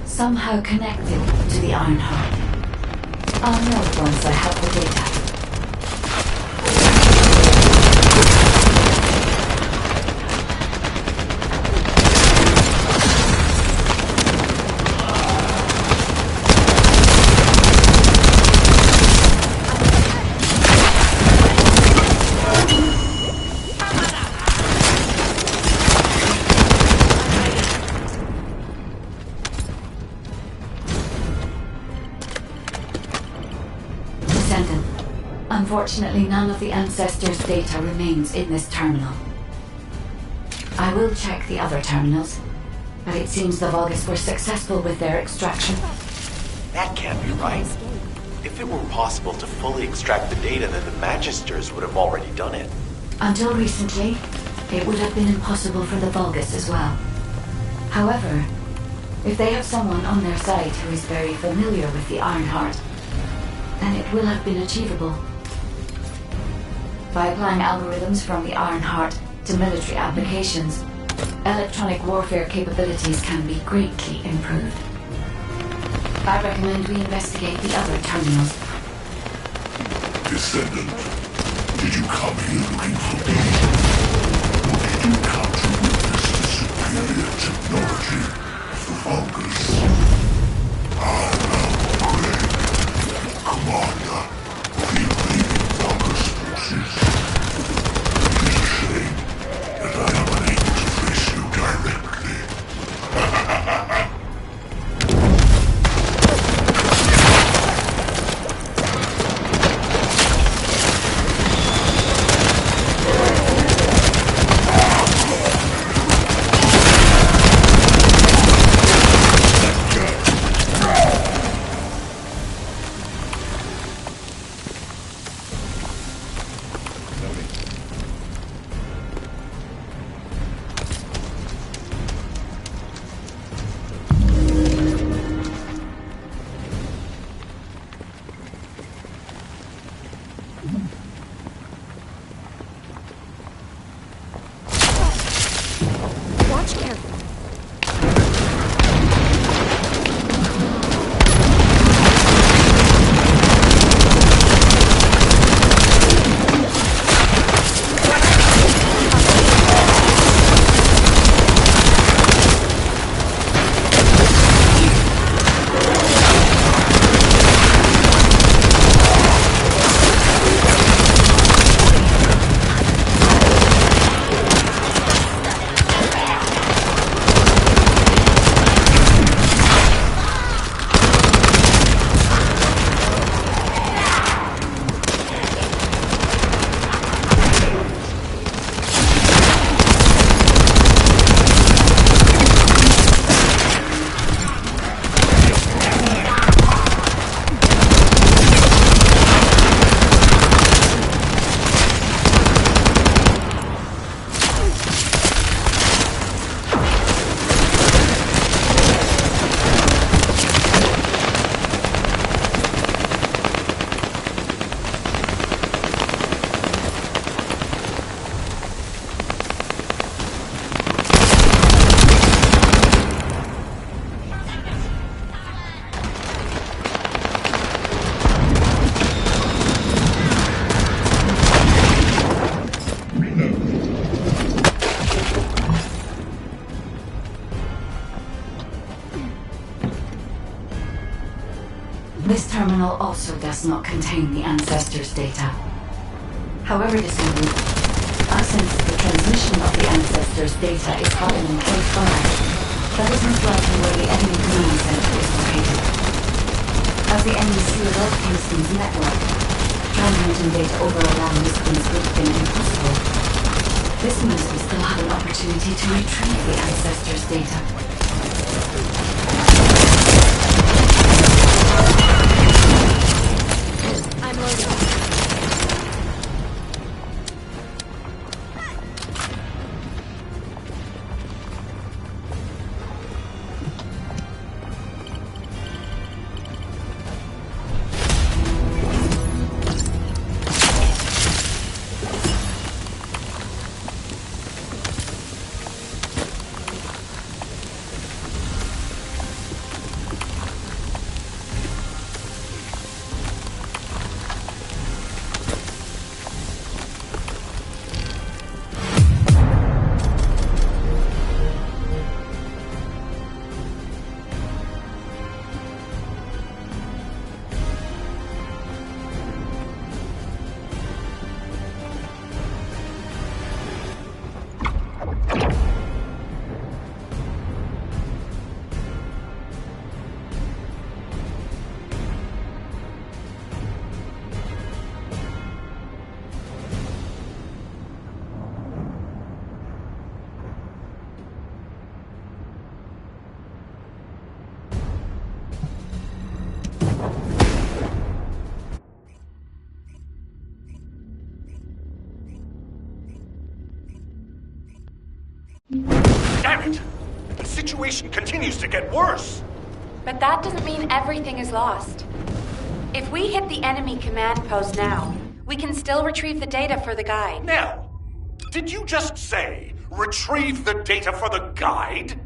somehow connected to the Ironheart. I'll know once I have the data. Unfortunately, none of the Ancestors' data remains in this terminal. I will check the other terminals, but it seems the Vulgus were successful with their extraction. That can't be right. If it were possible to fully extract the data, then the Magisters would have already done it. Until recently, it would have been impossible for the Vulgus as well. However, if they have someone on their side who is very familiar with the Ironheart, then it will have been achievable. By applying algorithms from the Ironheart to military applications, electronic warfare capabilities can be greatly improved. I recommend we investigate the other terminals. Descendant, did you come here looking for me? Or did you come to witness the superior technology of the Vulgus? I am Greg, Commander of the invading Vulgus forces. It is a shame that I am unable to face you directly. HQ. This terminal also does not contain the Ancestors' data. However, Descendant, I sense the transmission of the Ancestors' data is happening close by. That is most likely where the enemy command center is located. As the enemy sealed off Kingston's network, transmitting data over a long distance would have been impossible. This means we still have an opportunity to retrieve the Ancestors' data. I'm loading. Damn it! The situation continues to get worse! But that doesn't mean everything is lost. If we hit the enemy command post now, we can still retrieve the data for the guide. Nell, did you just say, retrieve the data for the guide?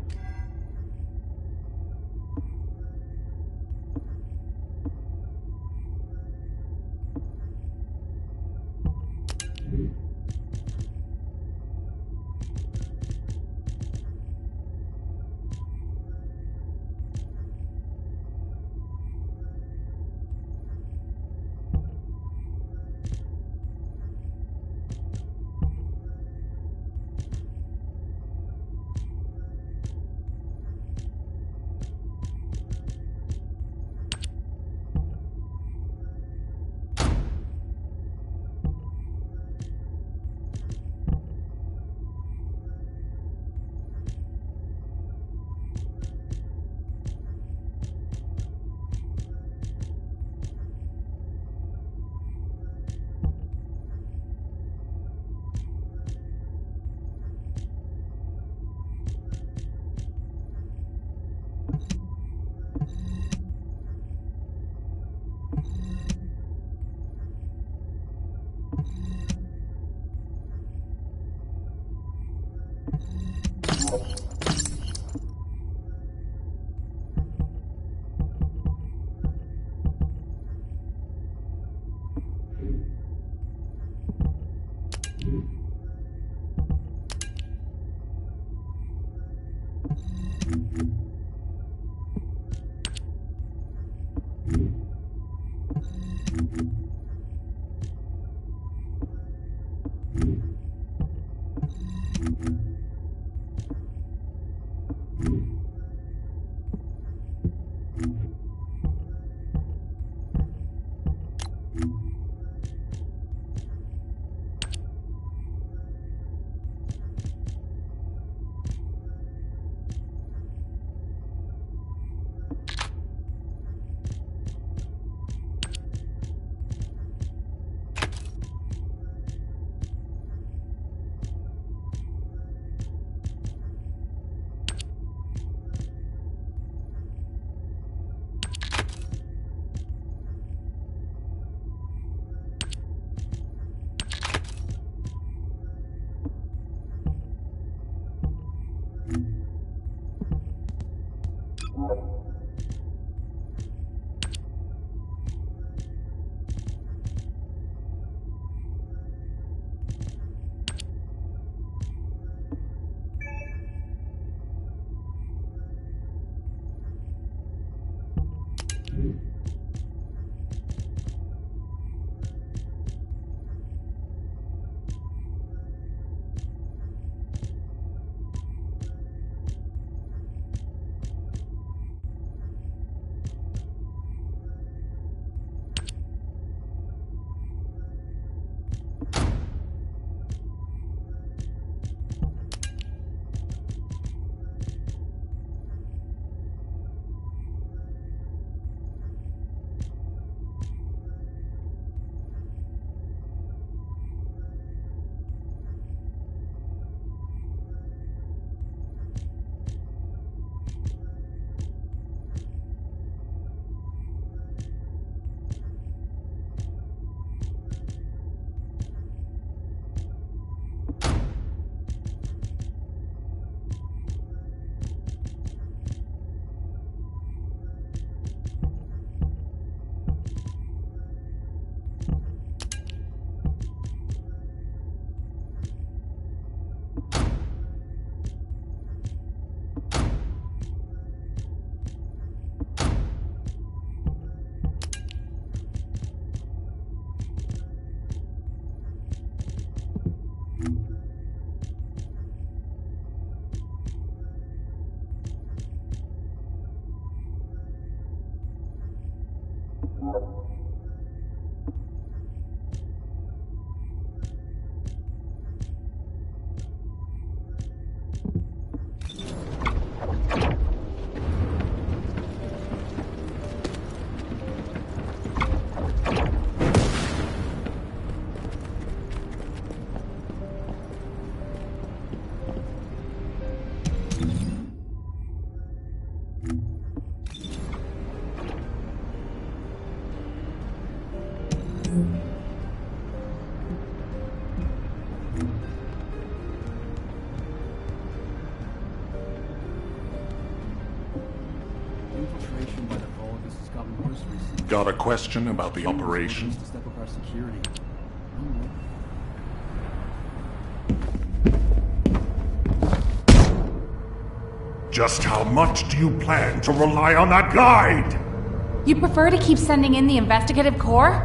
got a question about the operation? Just how much do you plan to rely on that guide? You prefer to keep sending in the investigative corps?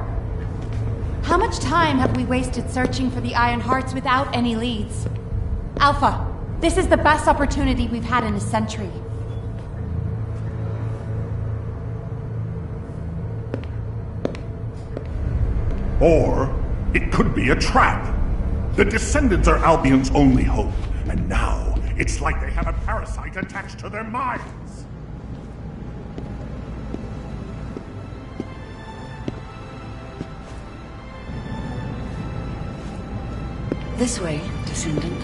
How much time have we wasted searching for the Iron Hearts without any leads? Alpha, this is the best opportunity we've had in a century. Or it could be a trap. The Descendants are Albion's only hope, and now it's like they have a parasite attached to their minds. This way, Descendant.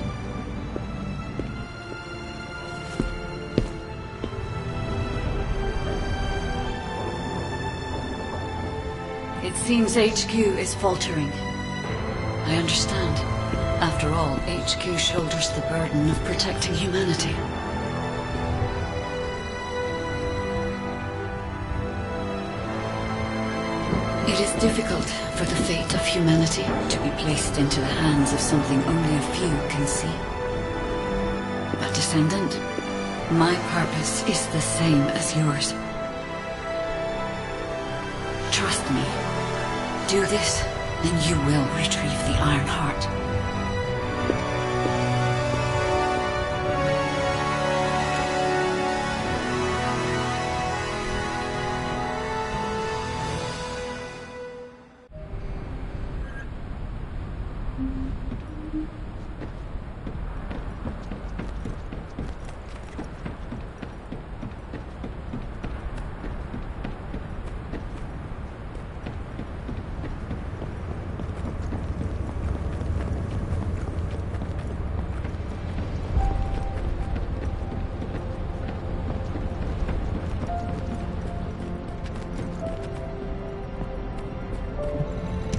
It seems HQ is faltering. I understand. After all, HQ shoulders the burden of protecting humanity. It is difficult for the fate of humanity to be placed into the hands of something only a few can see. But Descendant, my purpose is the same as yours. Trust me. Do this, and you will retrieve the Iron Heart.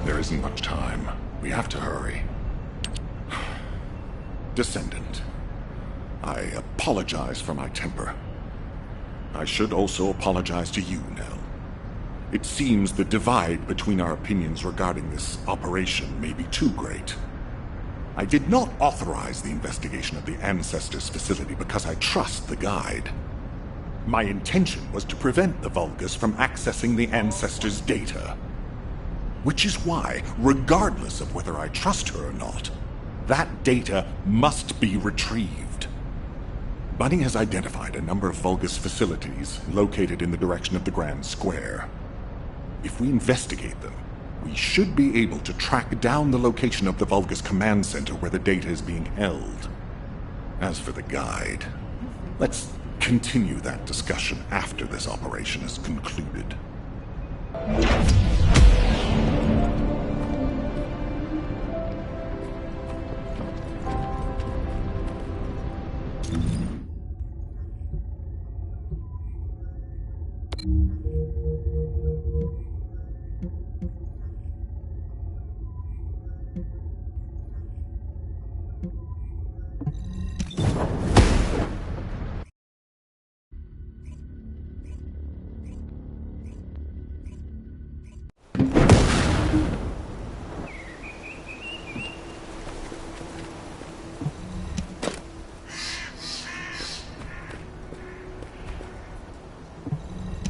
There isn't much time. We have to hurry. Descendant, I apologize for my temper. I should also apologize to you, Nell. It seems the divide between our opinions regarding this operation may be too great. I did not authorize the investigation of the Ancestors' facility because I trust the guide. My intention was to prevent the Vulgus from accessing the Ancestors' data. Which is why, regardless of whether I trust her or not, that data must be retrieved. Bunny has identified a number of Vulgus facilities located in the direction of the Grand Square. If we investigate them, we should be able to track down the location of the Vulgus command center where the data is being held. As for the guide, let's continue that discussion after this operation is concluded.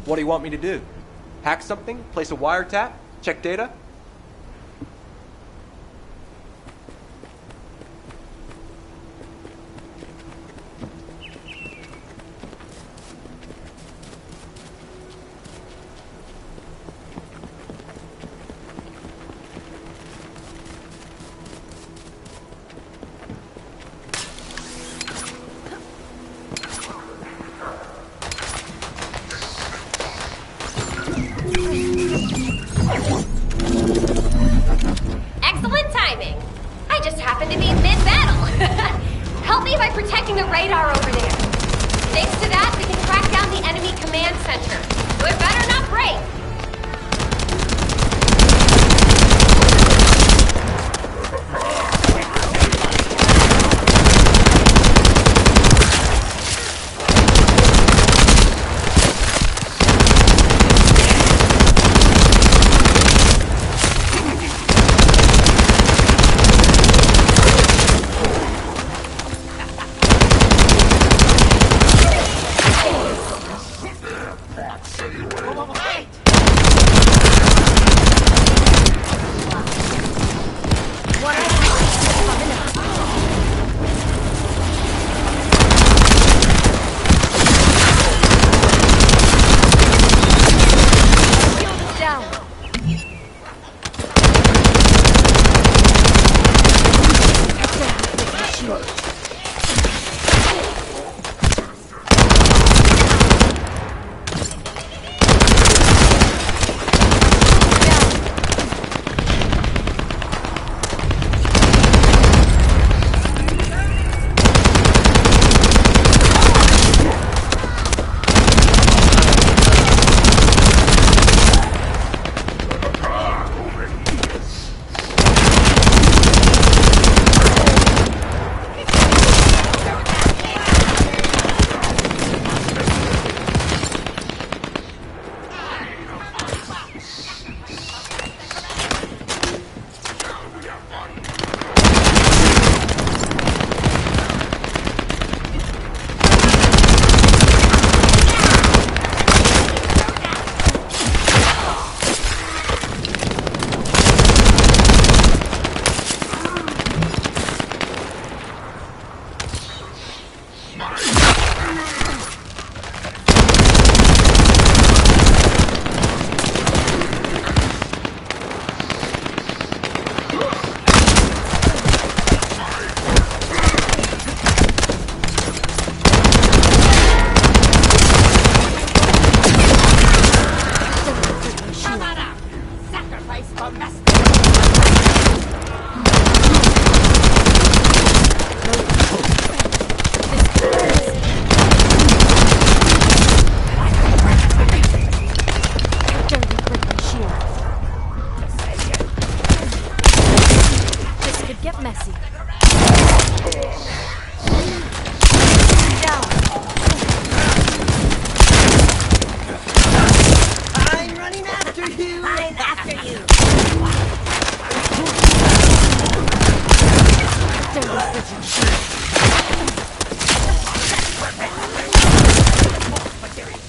What do you want me to do? Hack something? Place a wiretap? Check data? Excellent timing. I just happened to be mid-battle. Help me by protecting the radar over there. Thanks to that, we can track down the enemy command center. So it better not break.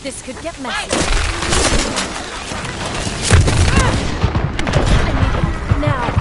This could get messy. Now.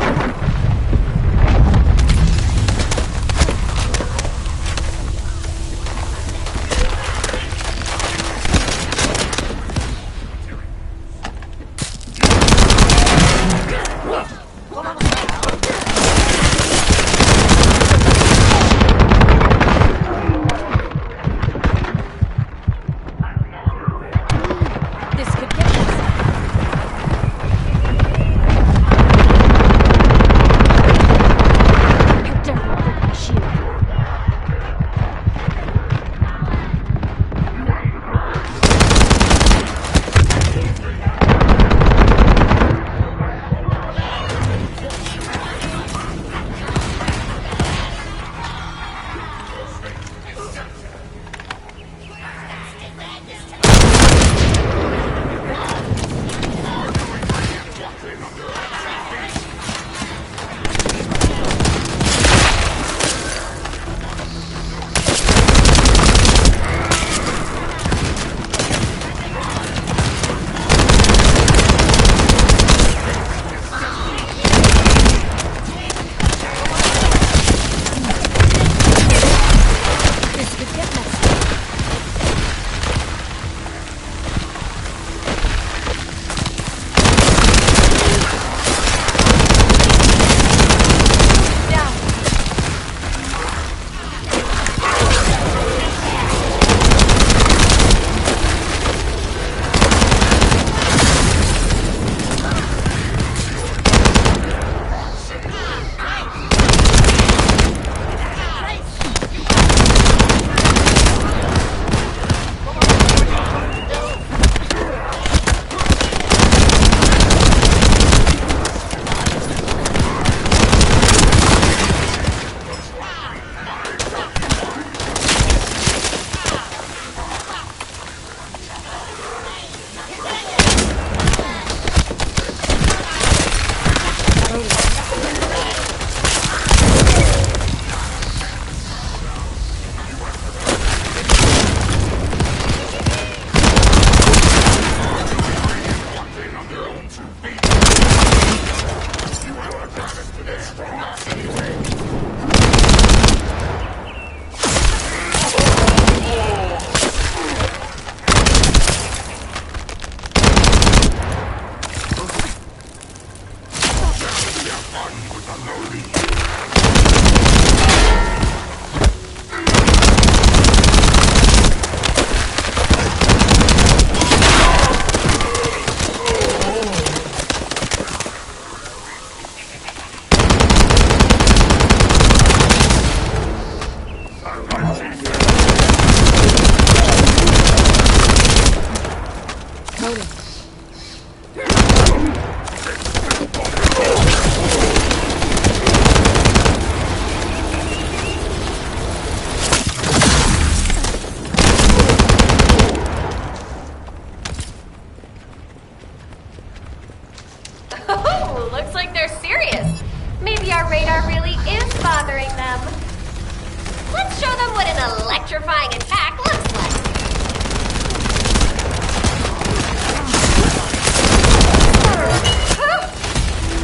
electrifying attack looks like.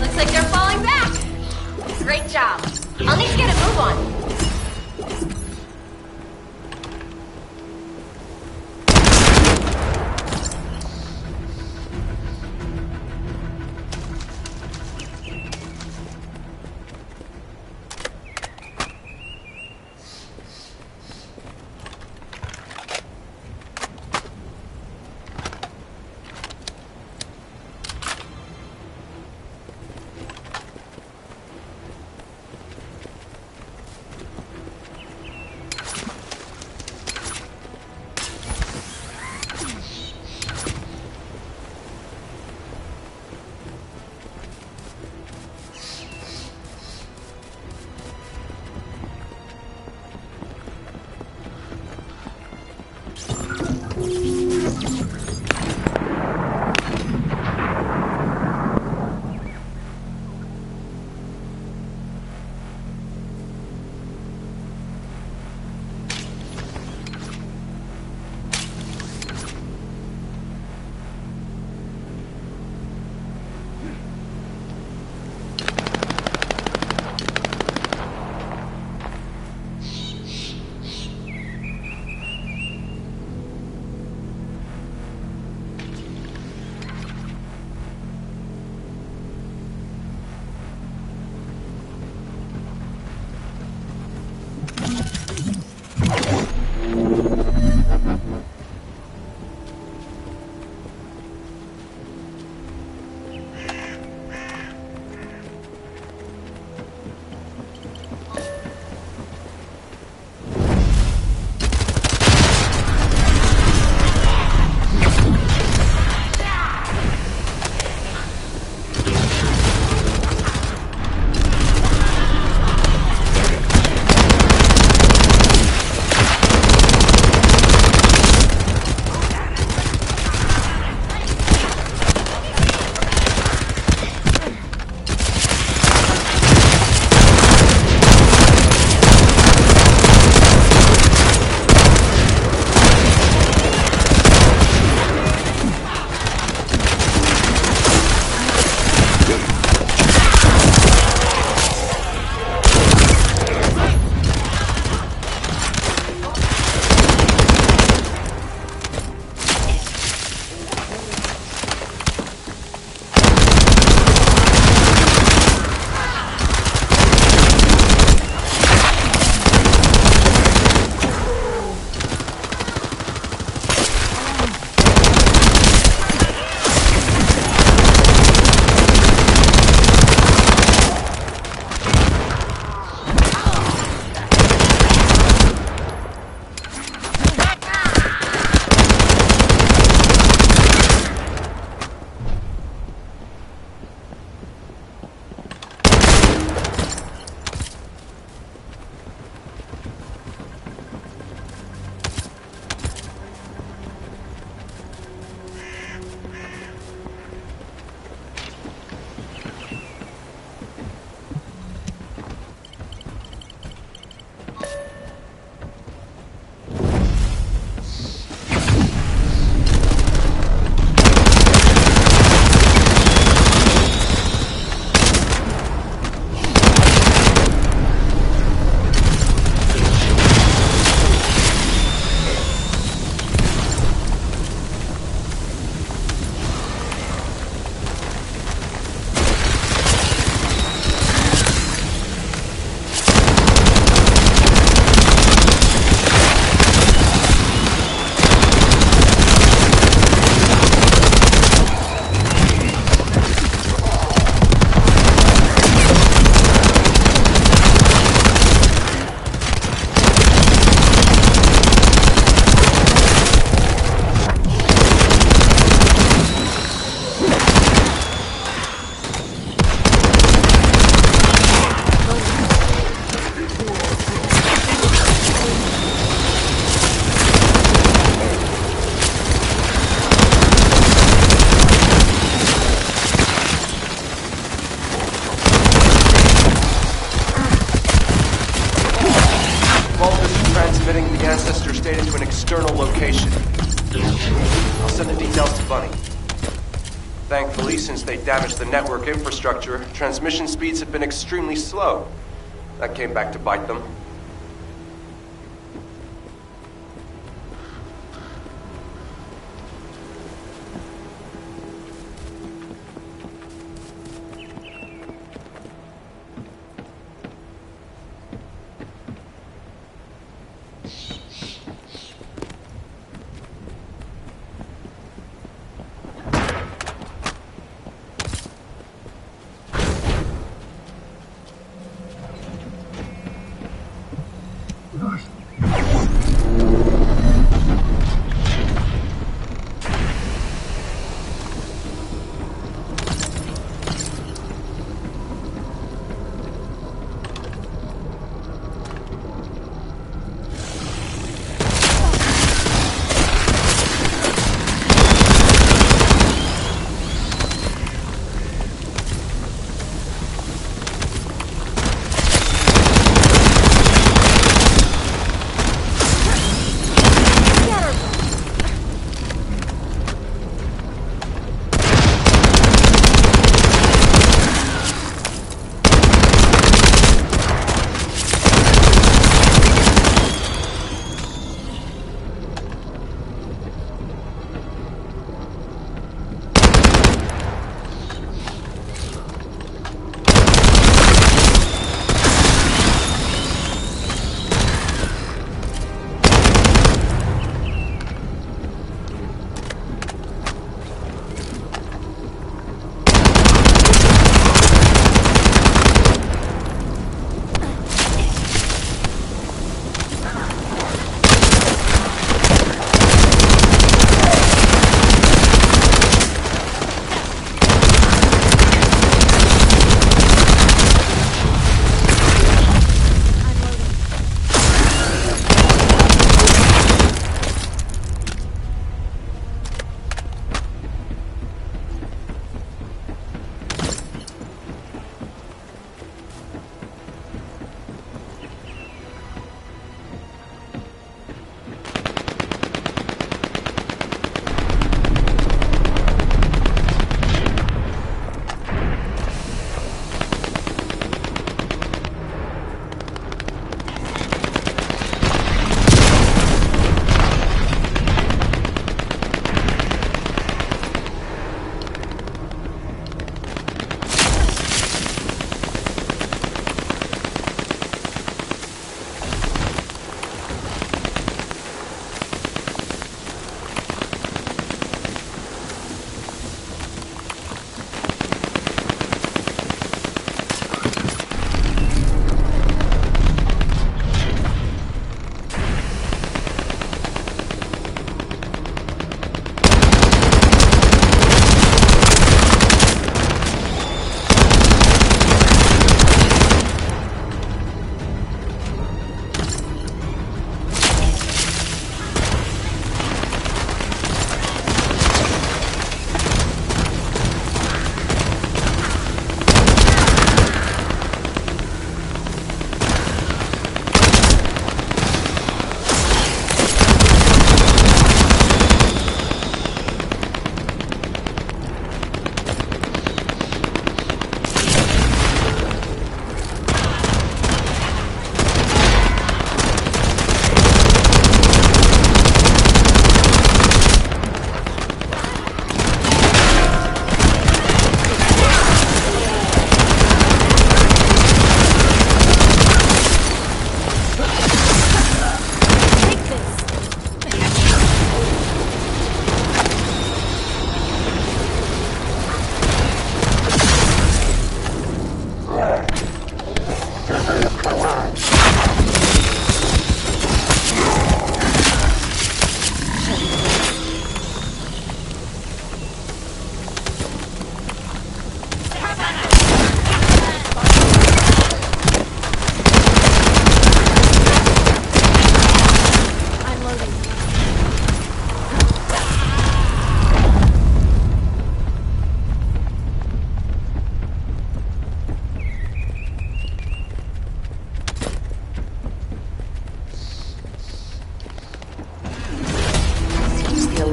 Looks like they're falling back. Great job. I'll need to get a move on. transmitting the ancestor's data to an external location. I'll send the details to Bunny. Thankfully, since they damaged the network infrastructure, transmission speeds have been extremely slow. That came back to bite them.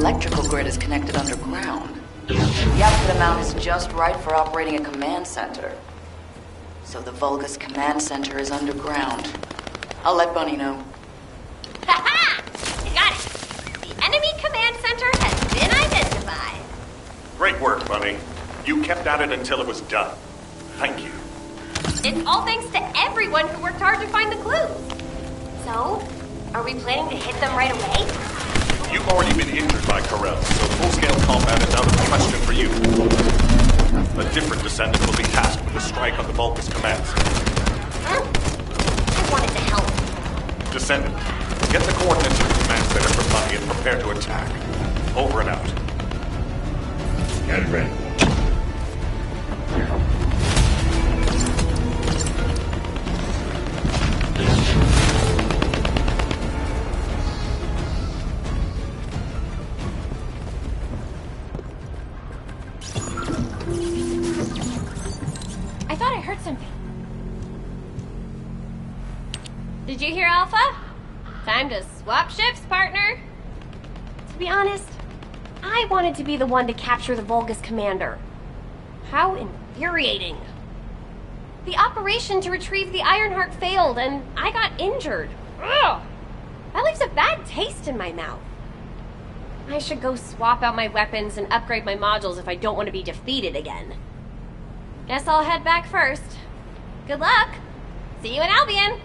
electrical grid is connected underground. The output amount is just right for operating a command center. So the Vulgus command center is underground. I'll let Bunny know. Ha-ha! Got it! The enemy command center has been identified. Great work, Bunny. You kept at it until it was done. Thank you. It's all thanks to everyone who worked hard to find the clues. So, are we planning to hit them right away? You've already been injured by Corell, so full-scale combat is out of the question for you. A different Descendant will be tasked with a strike on the Vulgus command center. I wanted to help. Descendant, get the coordinates of the command center for Bunny and prepare to attack. Over and out. Get ready. I thought I heard something. Did you hear, Alpha? Time to swap ships, partner. To be honest, I wanted to be the one to capture the Vulgus commander. How infuriating. The operation to retrieve the Ironheart failed, and I got injured. Ugh! That leaves a bad taste in my mouth. I should go swap out my weapons and upgrade my modules if I don't want to be defeated again. Guess I'll head back first. Good luck! See you in Albion!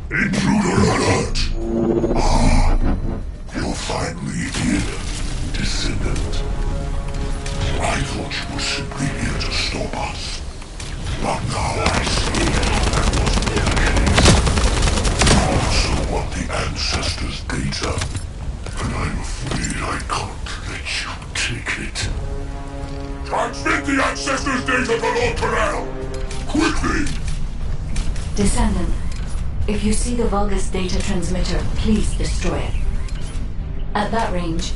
Intruder alert! Ah, you're finally here, Descendant. I thought you were simply here to stop us. But now I see that wasn't the case. You also want the Ancestors' data, and I'm afraid I can't let you take it. Transmit the Ancestors' data to Lord Corell! Quickly! Descendant, if you see the Vulgus data transmitter, please destroy it. At that range,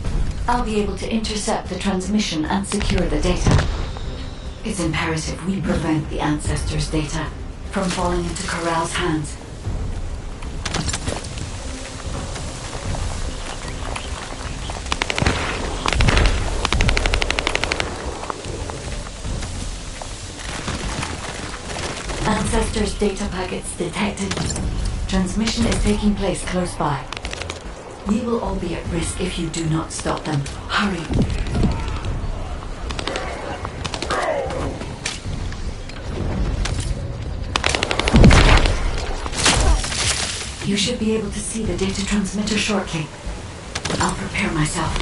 I'll be able to intercept the transmission and secure the data. It's imperative we prevent the Ancestors' data from falling into Corral's hands. Ancestors' data packets detected. Transmission is taking place close by. We will all be at risk if you do not stop them. Hurry. You should be able to see the data transmitter shortly. I'll prepare myself.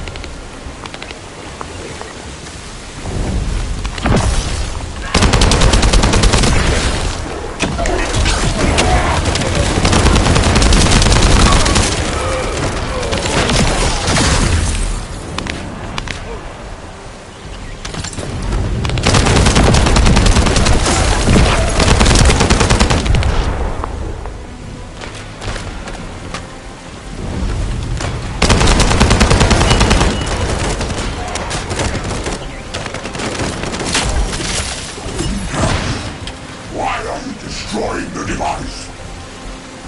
Destroying the device.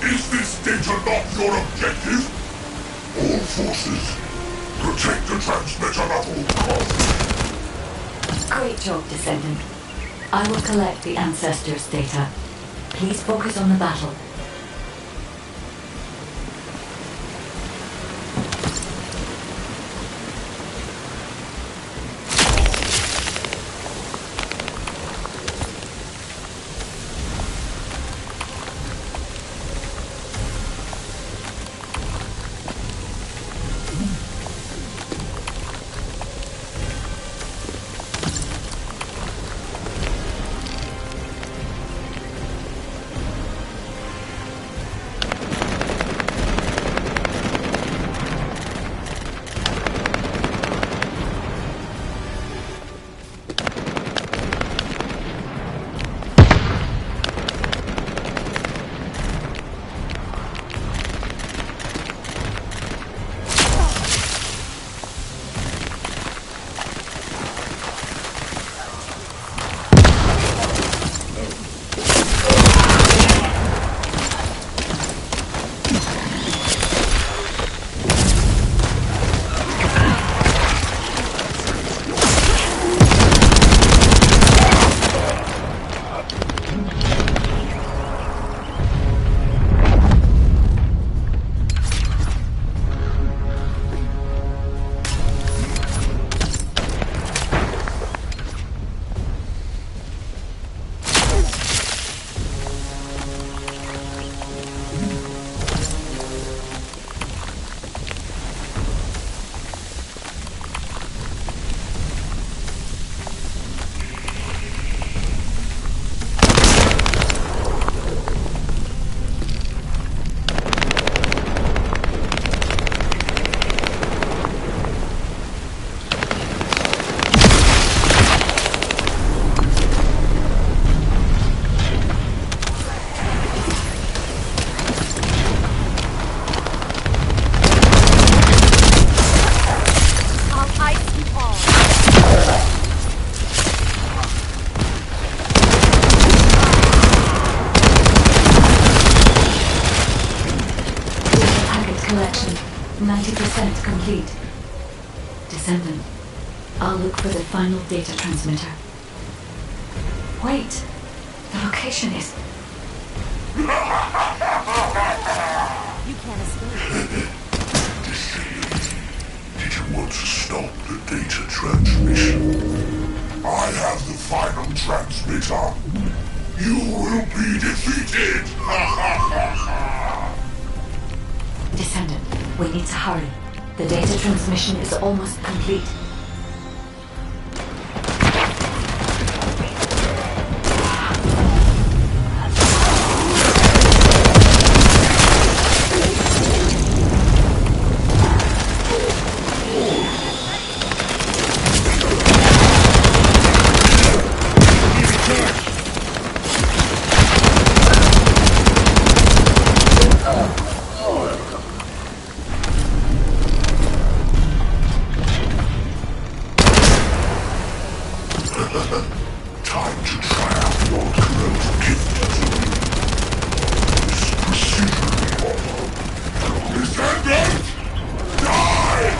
Is this data not your objective? All forces, protect the transmitter at all costs. Great job, Descendant. I will collect the Ancestors' data. Please focus on the battle. 90% complete. Descendant, I'll look for the final data transmitter. Wait, the location is... You can't escape. Did you want to stop the data transmission? I have the final transmitter. You will be defeated! Descendant, we need to hurry. The data transmission is almost complete. Time to try out Lord Corell's gift. This precision bomber. Descendant! Die!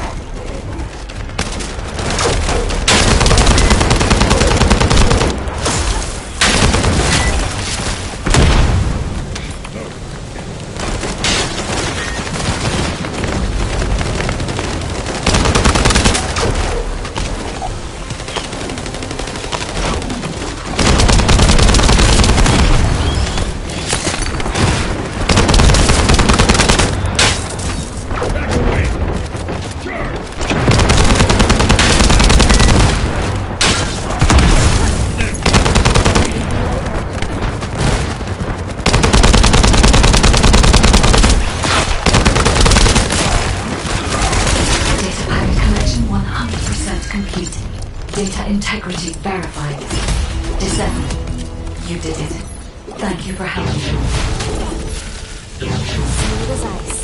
Data integrity verified. Descendant, you did it. Thank you for helping me. Smooth as ice.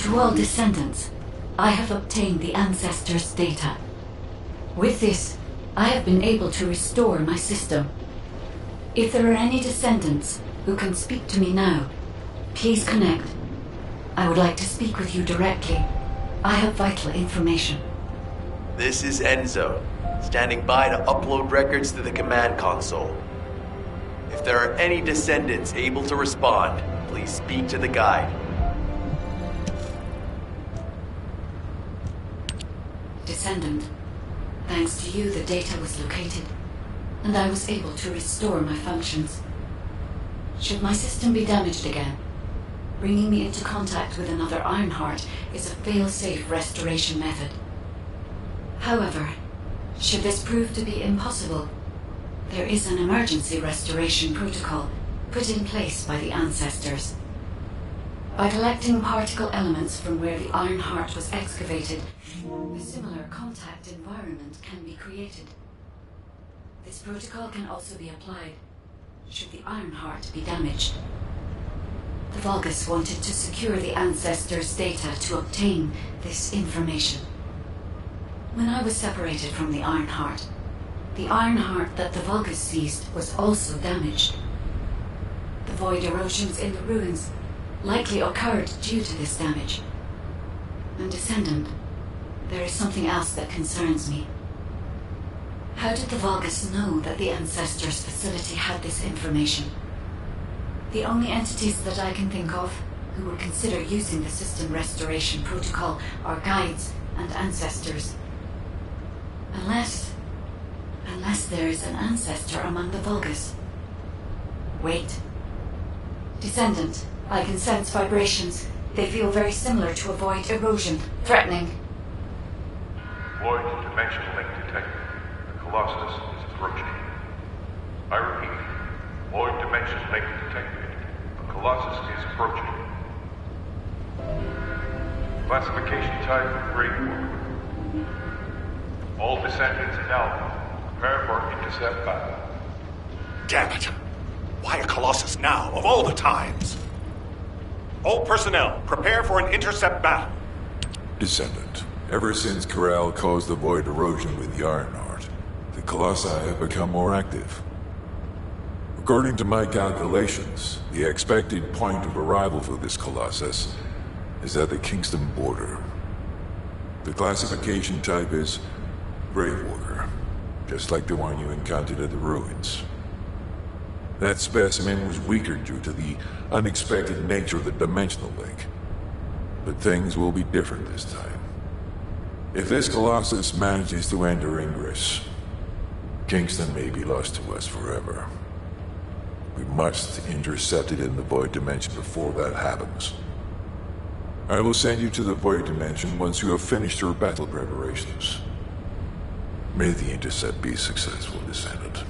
To all descendants, I have obtained the ancestors' data. With this, I have been able to restore my system. If there are any descendants who can speak to me now, please connect. I would like to speak with you directly. I have vital information. This is Enzo, standing by to upload records to the command console. If there are any descendants able to respond, please speak to the guide. Descendant, thanks to you the data was located, and I was able to restore my functions. Should my system be damaged again, bringing me into contact with another Ironheart is a fail-safe restoration method. However, should this prove to be impossible, there is an emergency restoration protocol put in place by the ancestors. By collecting particle elements from where the Ironheart was excavated, a similar contact environment can be created. This protocol can also be applied should the Ironheart be damaged. The Vulgus wanted to secure the ancestors' data to obtain this information. When I was separated from the Ironheart that the Vulgus seized was also damaged. The void erosions in the ruins likely occurred due to this damage. And Descendant, there is something else that concerns me. How did the Vulgus know that the Ancestors facility had this information? The only entities that I can think of who would consider using the system restoration protocol are guides and ancestors. Unless there is an ancestor among the Vulgus. Wait. Descendant, I can sense vibrations. They feel very similar to a void erosion. Threatening. Void dimension link detected. The Colossus is approaching. I repeat, void dimension link detected. The Colossus is approaching. Classification type, Great War. All Descendants in Alpha. Prepare for intercept battle. Damn it! Why a Colossus now, of all the times? All personnel, prepare for an intercept battle. Descendant, ever since Corral caused the void erosion with the Ironheart, the Colossi have become more active. According to my calculations, the expected point of arrival for this Colossus is at the Kingston border. The classification type is Breakwater, just like the one you encountered at the ruins. That specimen was weaker due to the unexpected nature of the dimensional link. But things will be different this time. If this Colossus manages to enter Ingress, Kingston may be lost to us forever. We must intercept it in the Void Dimension before that happens. I will send you to the Void Dimension once you have finished your battle preparations. May the intercept be successful, Descendant.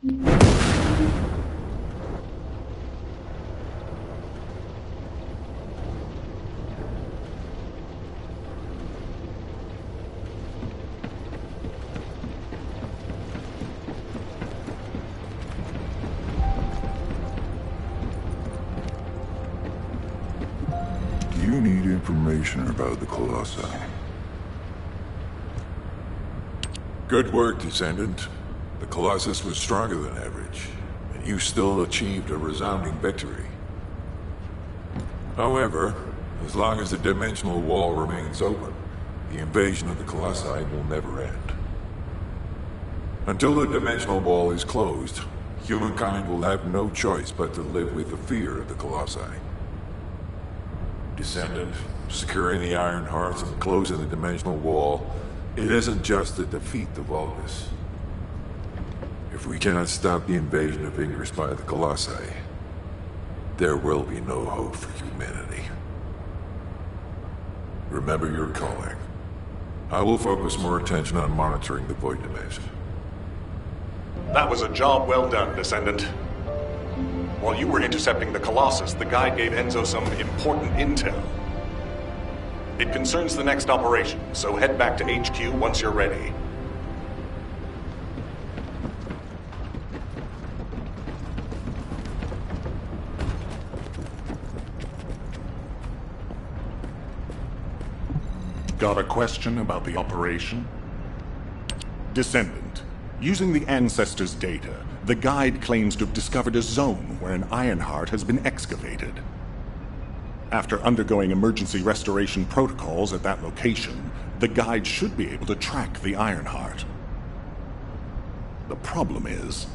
You need information about the Colossi. Good work, Descendant. The Colossus was stronger than average, and you still achieved a resounding victory. However, as long as the dimensional wall remains open, the invasion of the Colossi will never end. Until the dimensional wall is closed, humankind will have no choice but to live with the fear of the Colossi. Descendant, securing the Iron Hearts and closing the dimensional wall, it isn't just to defeat the Vulgus. If we cannot stop the invasion of Ingress by the Colossi, there will be no hope for humanity. Remember your calling. I will focus more attention on monitoring the Void Dimension. That was a job well done, Descendant. While you were intercepting the Colossus, the guide gave Enzo some important intel. It concerns the next operation, so head back to HQ once you're ready. Got a question about the operation? Descendant, using the Ancestors' data, the guide claims to have discovered a zone where an Ironheart has been excavated. After undergoing emergency restoration protocols at that location, the guide should be able to track the Ironheart. The problem is,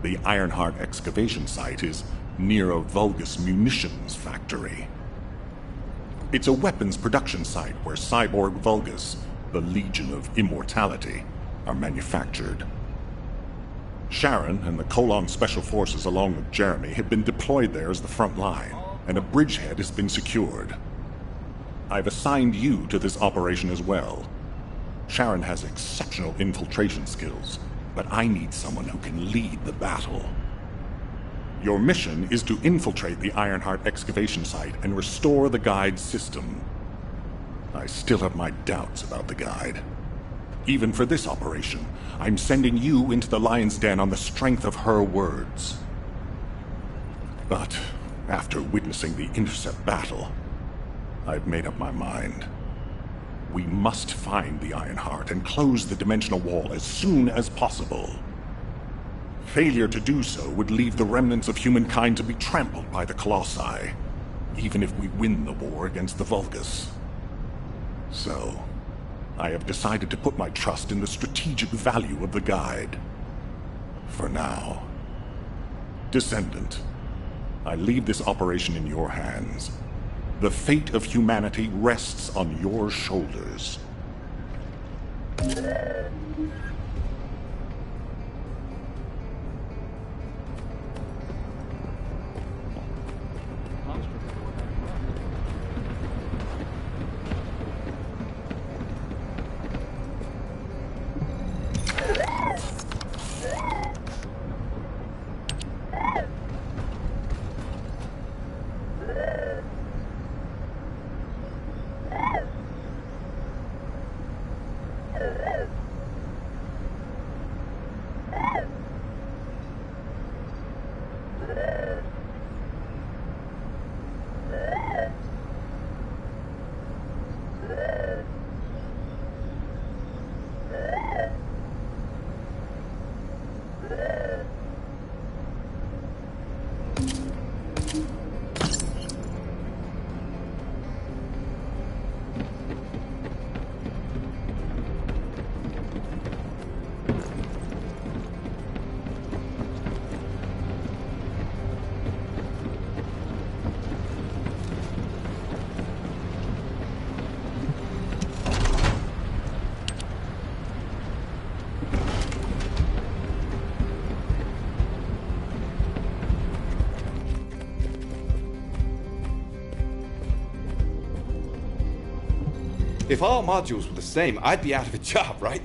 the Ironheart excavation site is near a Vulgus munitions factory. It's a weapons production site where cyborg Vulgus, the Legion of Immortality, are manufactured. Sharon and the Colon Special Forces along with Jeremy have been deployed there as the front line, and a bridgehead has been secured. I've assigned you to this operation as well. Sharon has exceptional infiltration skills, but I need someone who can lead the battle. Your mission is to infiltrate the Ironheart excavation site and restore the guide's system. I still have my doubts about the guide. Even for this operation, I'm sending you into the Lion's Den on the strength of her words. But after witnessing the intercept battle, I've made up my mind. We must find the Ironheart and close the dimensional wall as soon as possible. Failure to do so would leave the remnants of humankind to be trampled by the Colossi, even if we win the war against the Vulgus. So, I have decided to put my trust in the strategic value of the guide. For now. Descendant, I leave this operation in your hands. The fate of humanity rests on your shoulders. If all modules were the same, I'd be out of a job, right?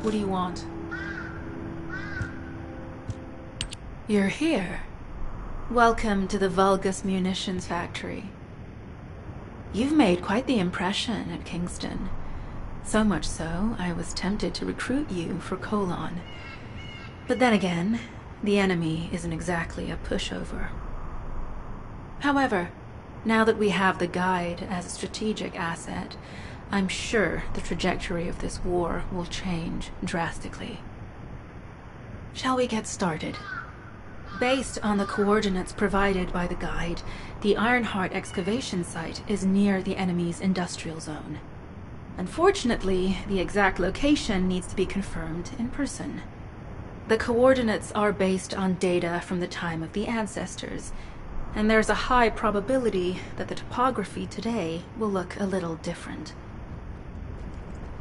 What do you want? You're here. Welcome to the Vulgus Munitions Factory. You've made quite the impression at Kingston. So much so, I was tempted to recruit you for Colon. But then again, the enemy isn't exactly a pushover. However, now that we have the Guide as a strategic asset, I'm sure the trajectory of this war will change drastically. Shall we get started? Based on the coordinates provided by the Guide, the Ironheart excavation site is near the enemy's industrial zone. Unfortunately, the exact location needs to be confirmed in person. The coordinates are based on data from the time of the ancestors, and there's a high probability that the topography today will look a little different.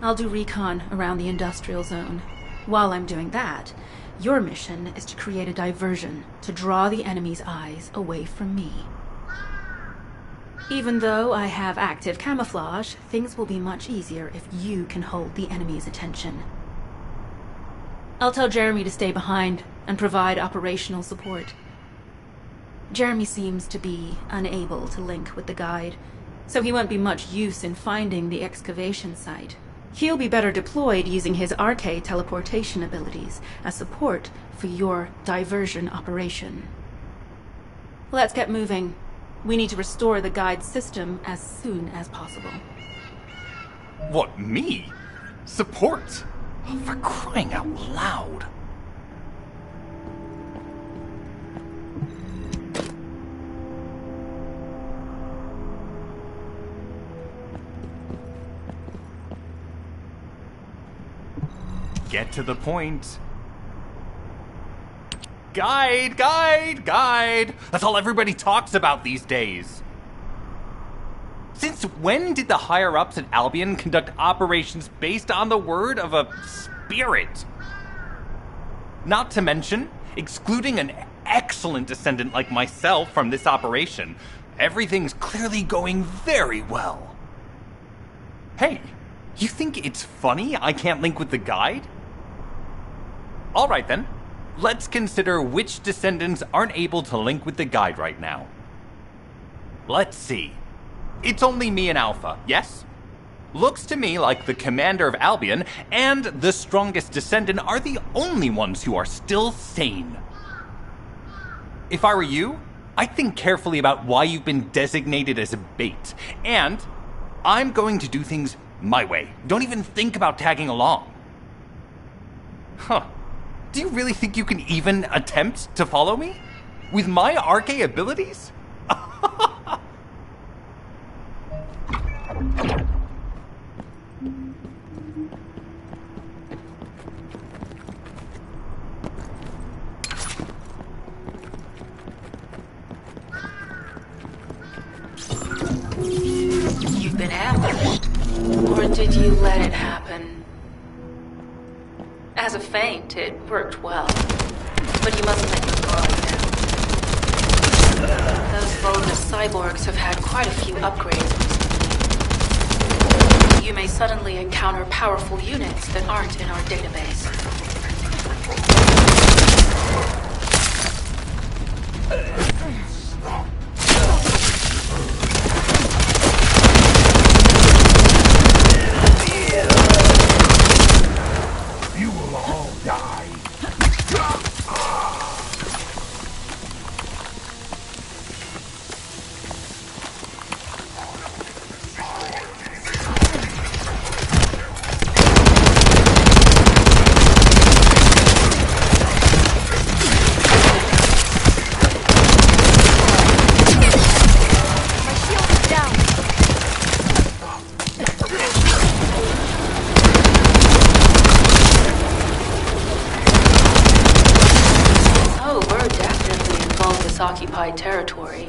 I'll do recon around the industrial zone. While I'm doing that, your mission is to create a diversion to draw the enemy's eyes away from me. Even though I have active camouflage, things will be much easier if you can hold the enemy's attention. I'll tell Jeremy to stay behind and provide operational support. Jeremy seems to be unable to link with the Guide, so he won't be much use in finding the excavation site. He'll be better deployed using his arcade teleportation abilities as support for your diversion operation. Let's get moving. We need to restore the Guide's system as soon as possible. What, me? Support? Oh, for crying out loud. get to the point. Guide, guide, guide! That's all everybody talks about these days. Since when did the higher-ups at Albion conduct operations based on the word of a spirit? Not to mention, excluding an excellent descendant like myself from this operation, everything's clearly going very well. Hey, you think it's funny I can't link with the guide? Alright then, let's consider which descendants aren't able to link with the guide right now. Let's see. It's only me and Alpha, yes? Looks to me like the commander of Albion and the strongest descendant are the only ones who are still sane. If I were you, I'd think carefully about why you've been designated as a bait, and I'm going to do things my way. Don't even think about tagging along. Huh. Do you really think you can even attempt to follow me? With my RK abilities? You've been ambushed. Or did you let it happen? As a feint, it worked well. But you mustn't let your guard down. Those Vulgus cyborgs have had quite a few upgrades recently. You may suddenly encounter powerful units that aren't in our database. You will all die. Occupied territory.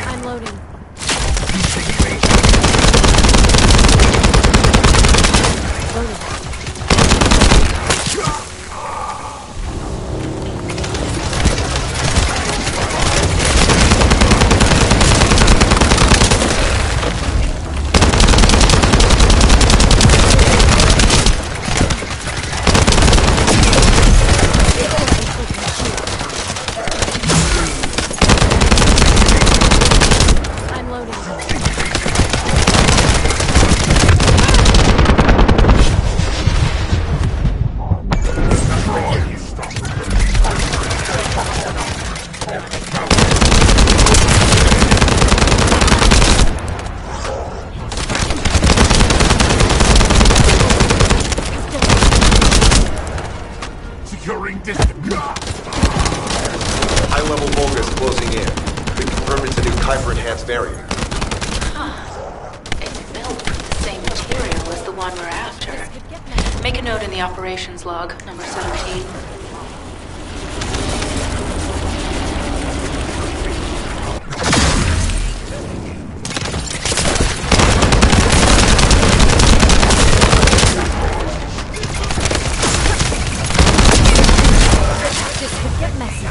I'm loading. High-level Vulgus closing in. They confirmed it's a new Kuiper-enhanced variant. Huh. It's built with the same material as the one we're after. Make a note in the operations log, number 17. This could get messy.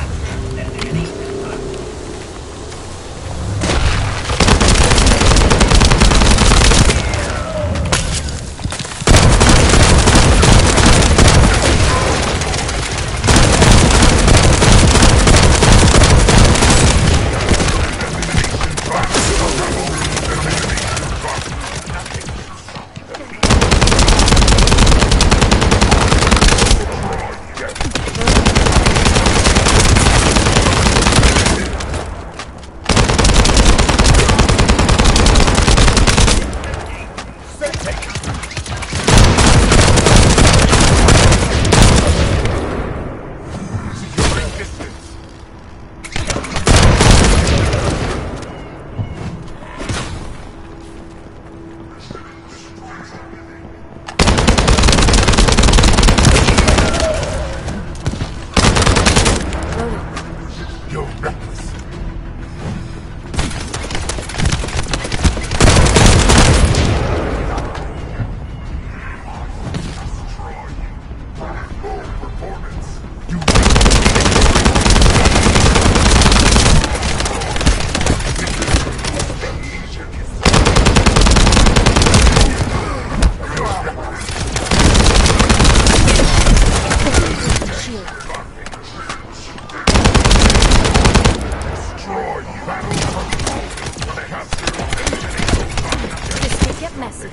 Yes.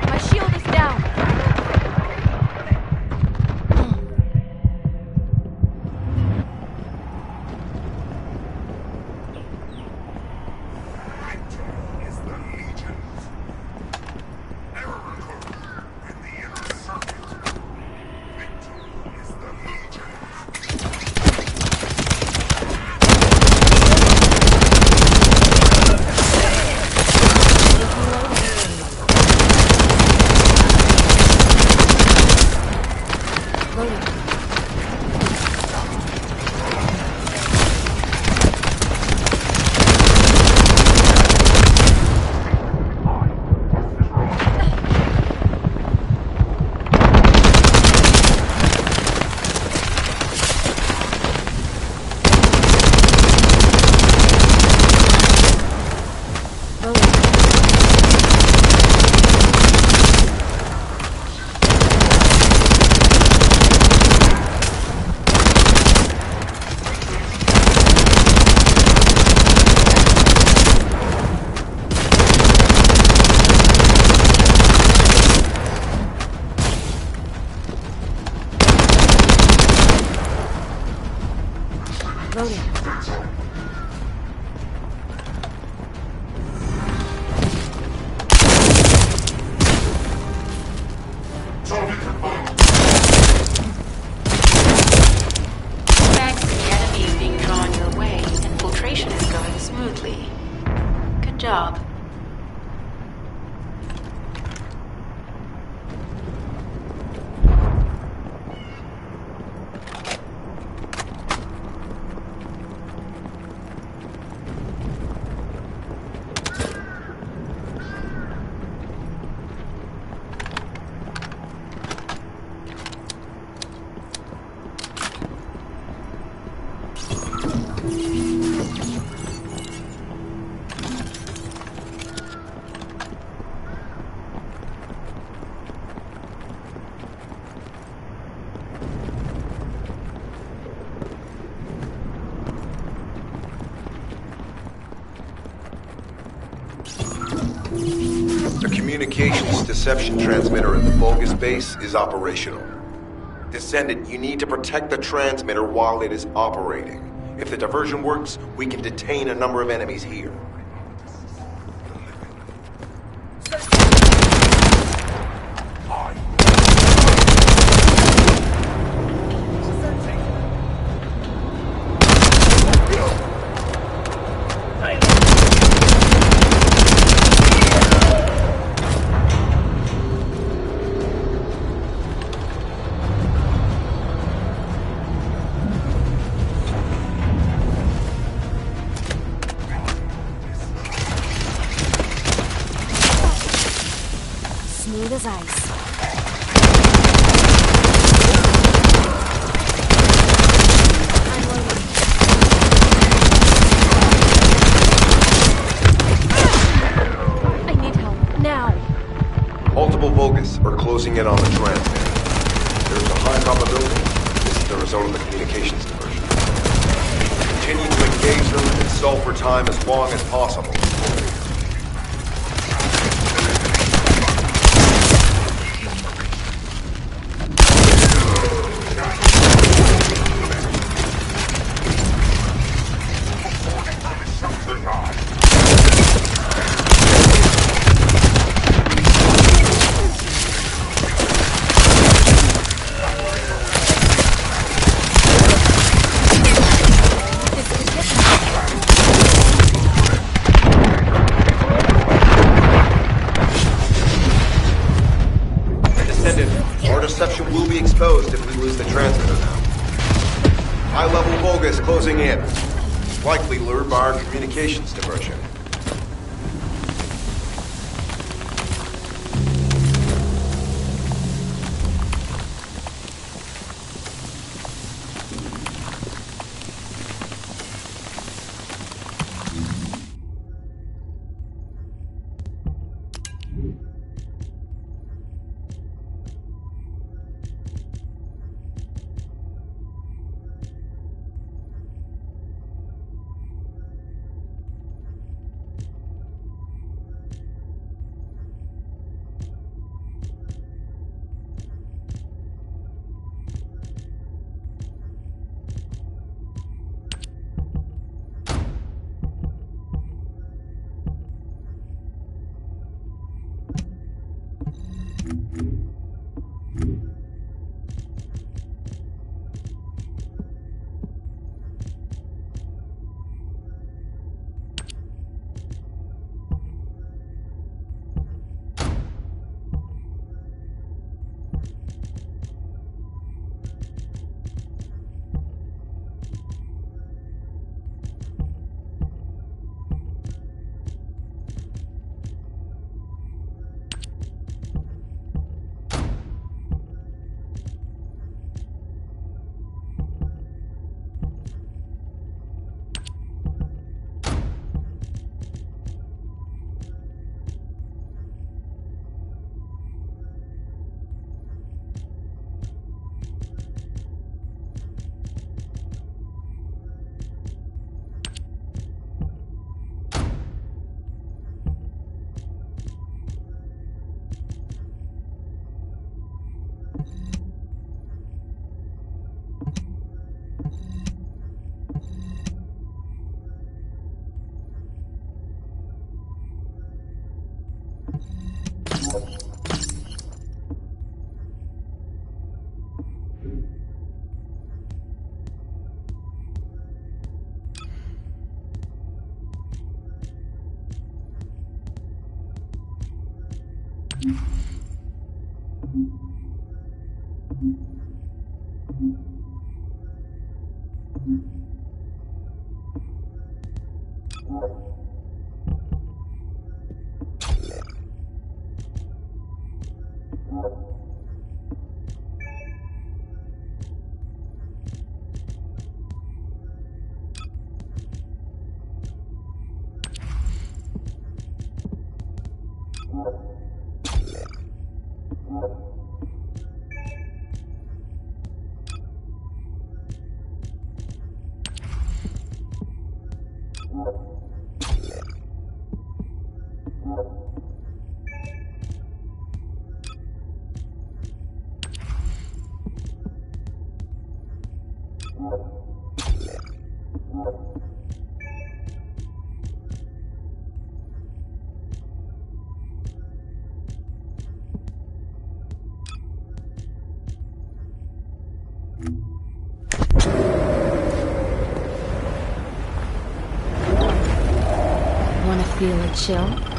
My shield is down. Thanks to the enemies being drawn your way, infiltration is going smoothly. Good job. The communications deception transmitter at the Vulgus base is operational. Descendant, you need to protect the transmitter while it is operating. If the diversion works, we can detain a number of enemies here. Smooth as ice. I need help now. Multiple Vulgus are closing in on the transmitter. There's a high probability this is the result of the communications diversion. Continue to engage them and stall for time as long as possible. Our deception will be exposed if we lose the transmitter now. High-level Vulgus closing in. Likely lured by our communications diversion. Wanna feel a chill?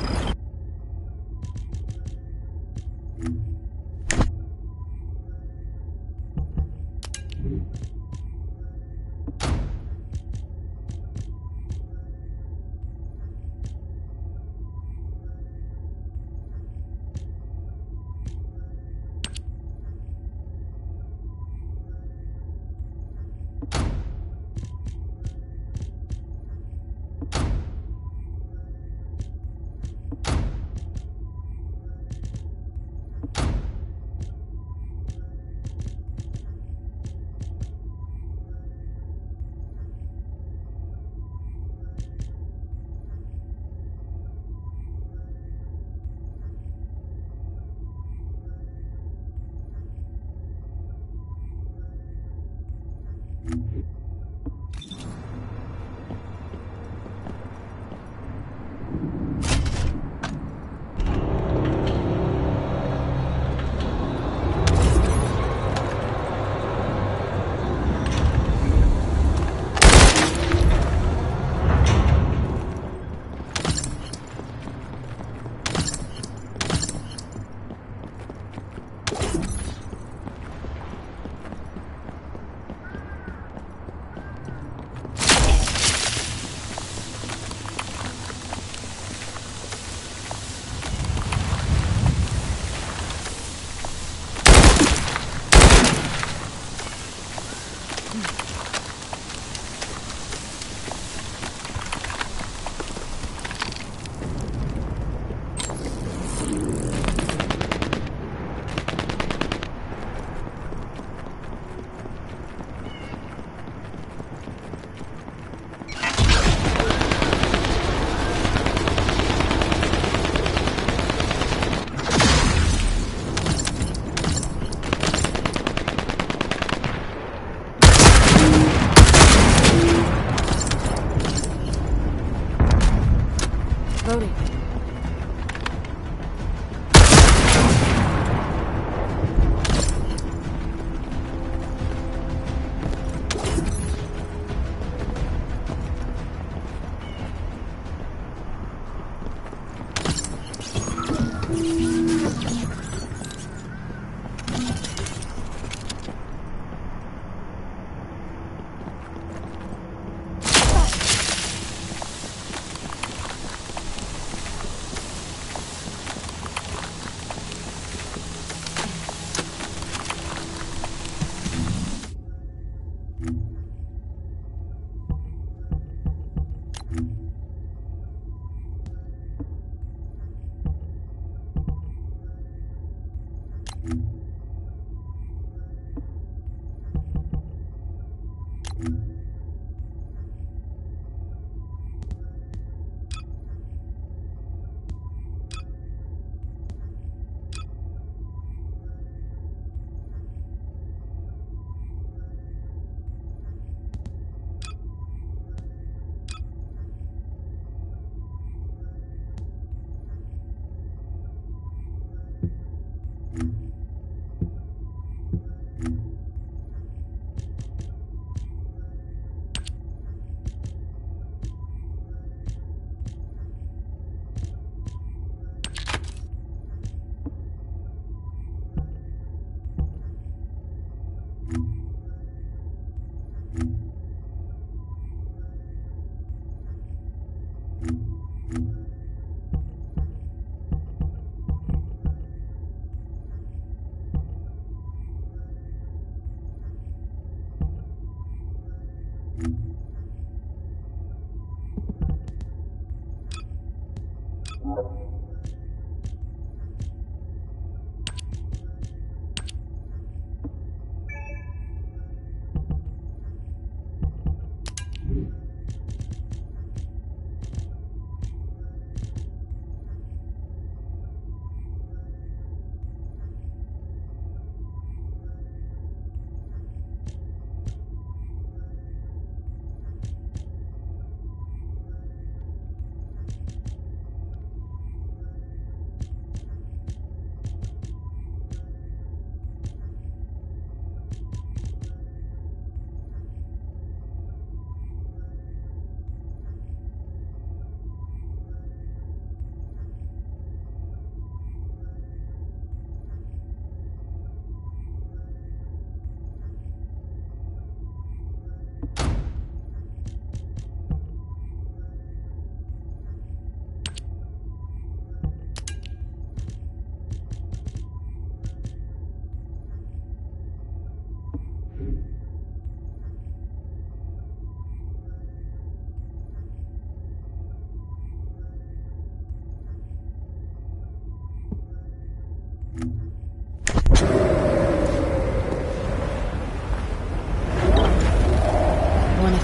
Loading.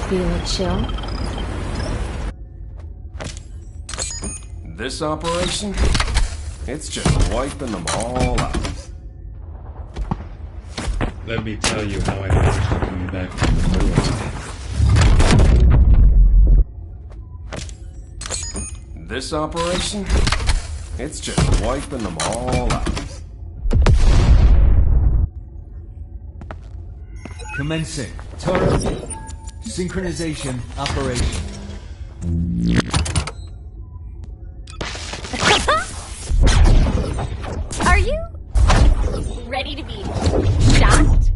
Feel a chill? This operation? It's just wiping them all out. Let me tell you how I managed to come back from the void. This operation? It's just wiping them all out. Commencing. Turn. Synchronization operation. Are you ready to be shot?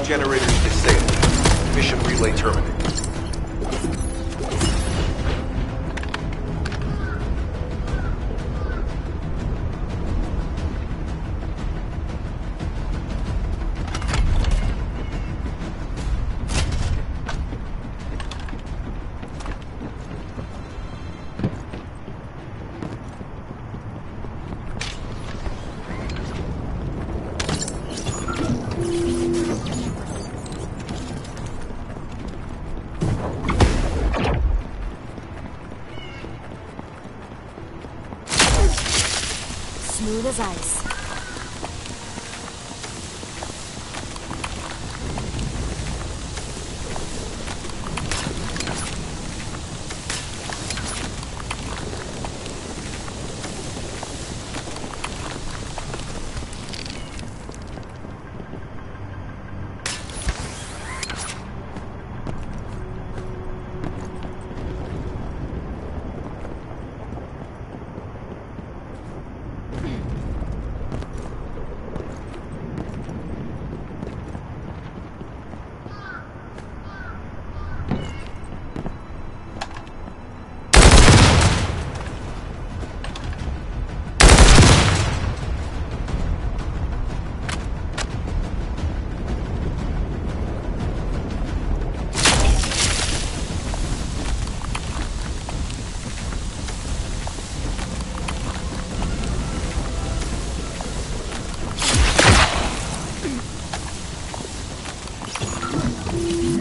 Generators disabled. Mission relay terminated. Smooth as ice.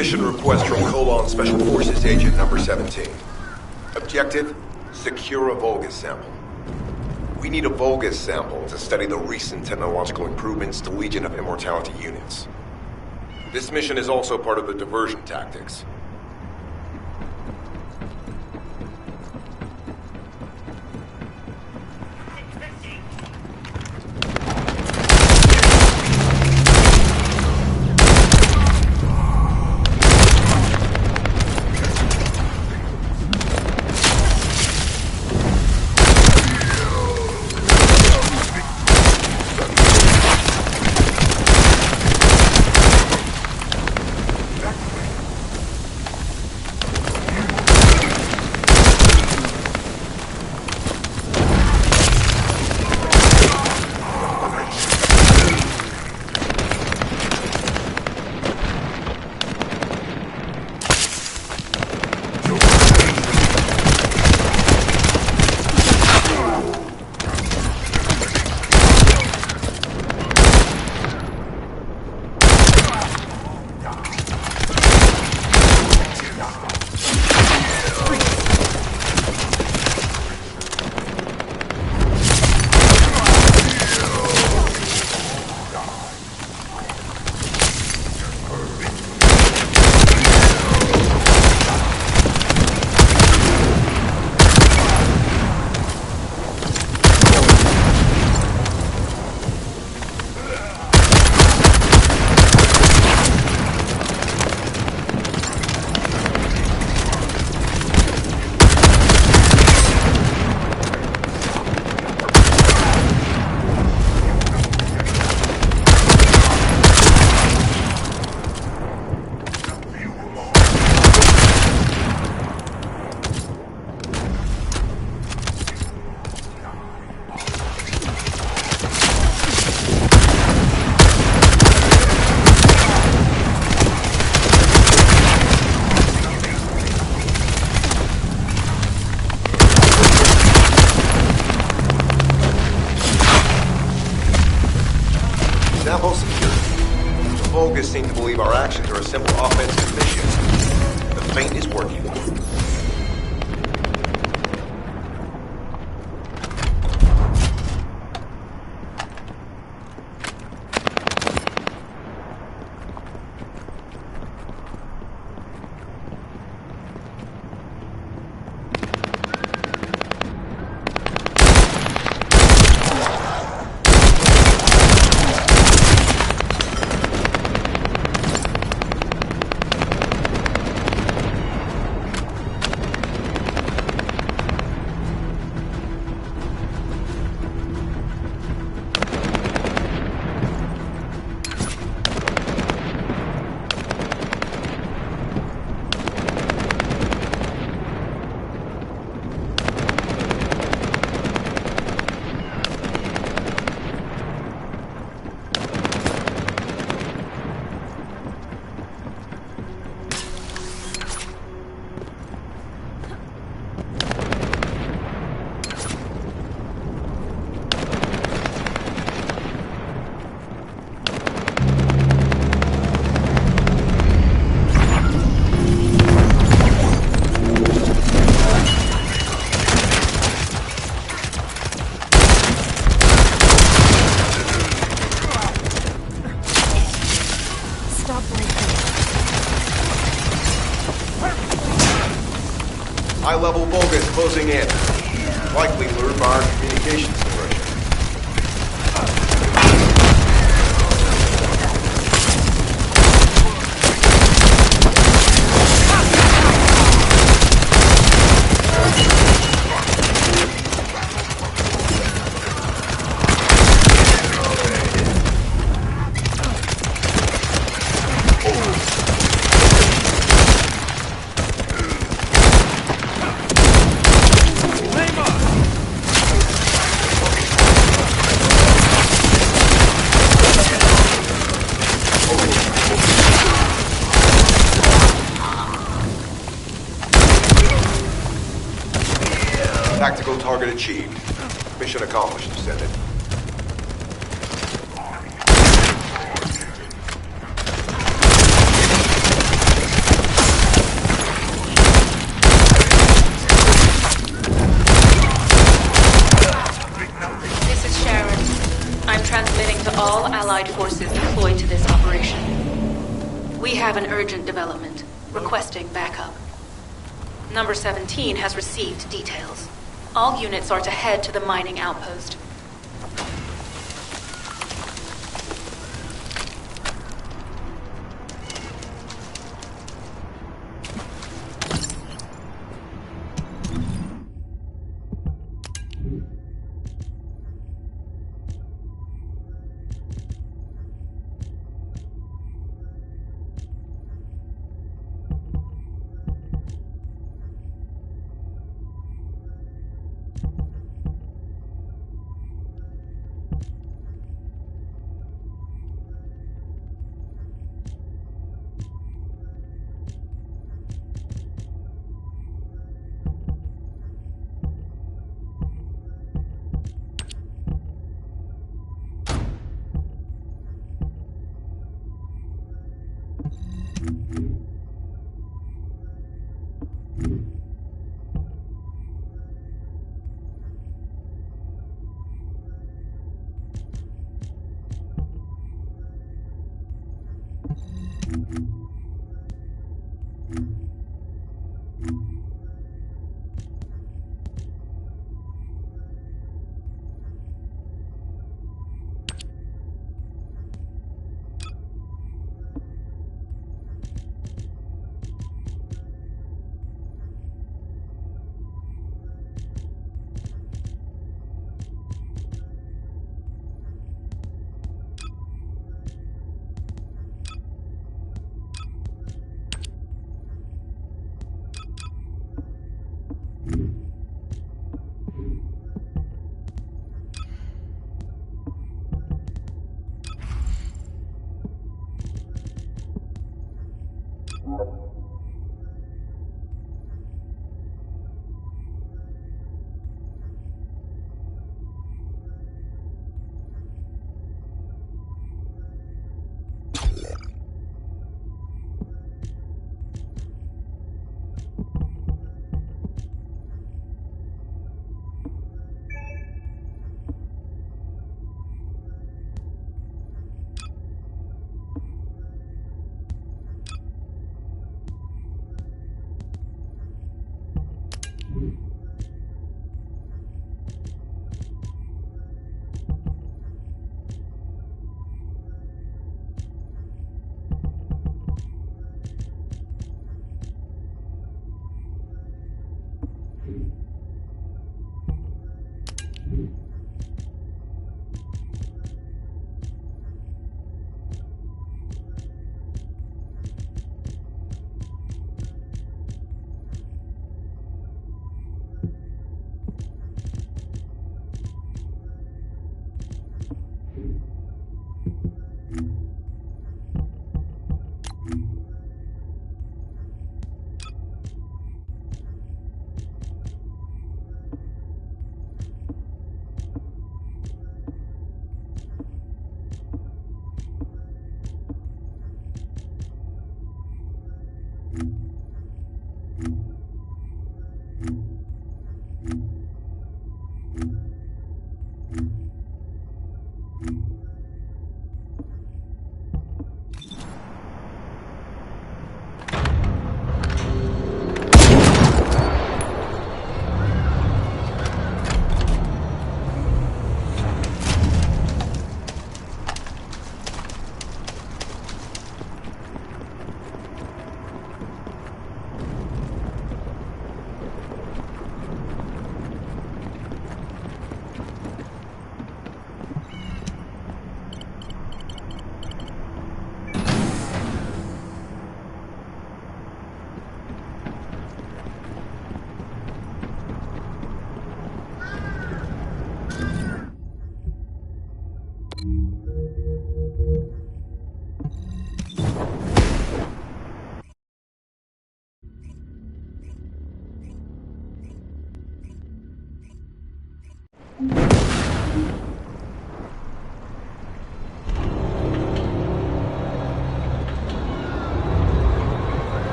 Mission request from Colon Special Forces Agent number 17. Objective, secure a Vulgus sample. We need a Vulgus sample to study the recent technological improvements to Legion of Immortality units. This mission is also part of the diversion tactics. Sample secured. The Vulgus seem to believe our actions are a simple offensive mission. The feint is working. High-level Vulgus closing in. Likely lured by our communications diversion. Tactical target achieved. Mission accomplished, Descendant. Allied forces deployed to this operation. We have an urgent development, requesting backup. Number 17 has received details. All units are to head to the mining outpost.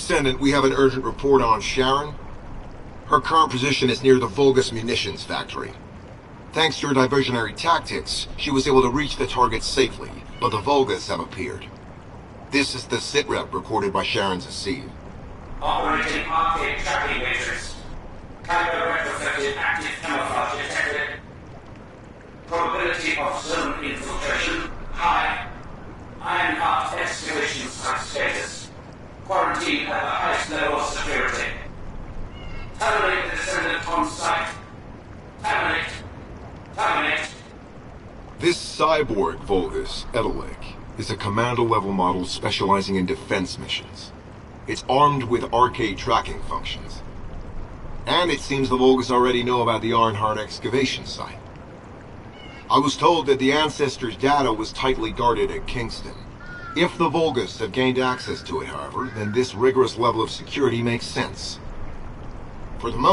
Descendant, we have an urgent report on Sharon. Her current position is near the Vulgus munitions factory. Thanks to her diversionary tactics, she was able to reach the target safely, but the Vulgus have appeared. This is the sitrep recorded by Sharon's Asive. Operating arcade tracking matrix. Kyber retrofitted active camouflage detected. Probability of zone infiltration high. Ironheart excavation site status. Quarantine at the highest level of security. Terminate the Descendant on site. Terminate. Terminate. This cyborg Vulgus, Edelek, is a commando-level model specializing in defense missions. It's armed with arcade tracking functions. And it seems the Vulgus already know about the Ironheart excavation site. I was told that the Ancestors' data was tightly guarded at Kingston. If the Vulgus have gained access to it, however, then this rigorous level of security makes sense. For the moment,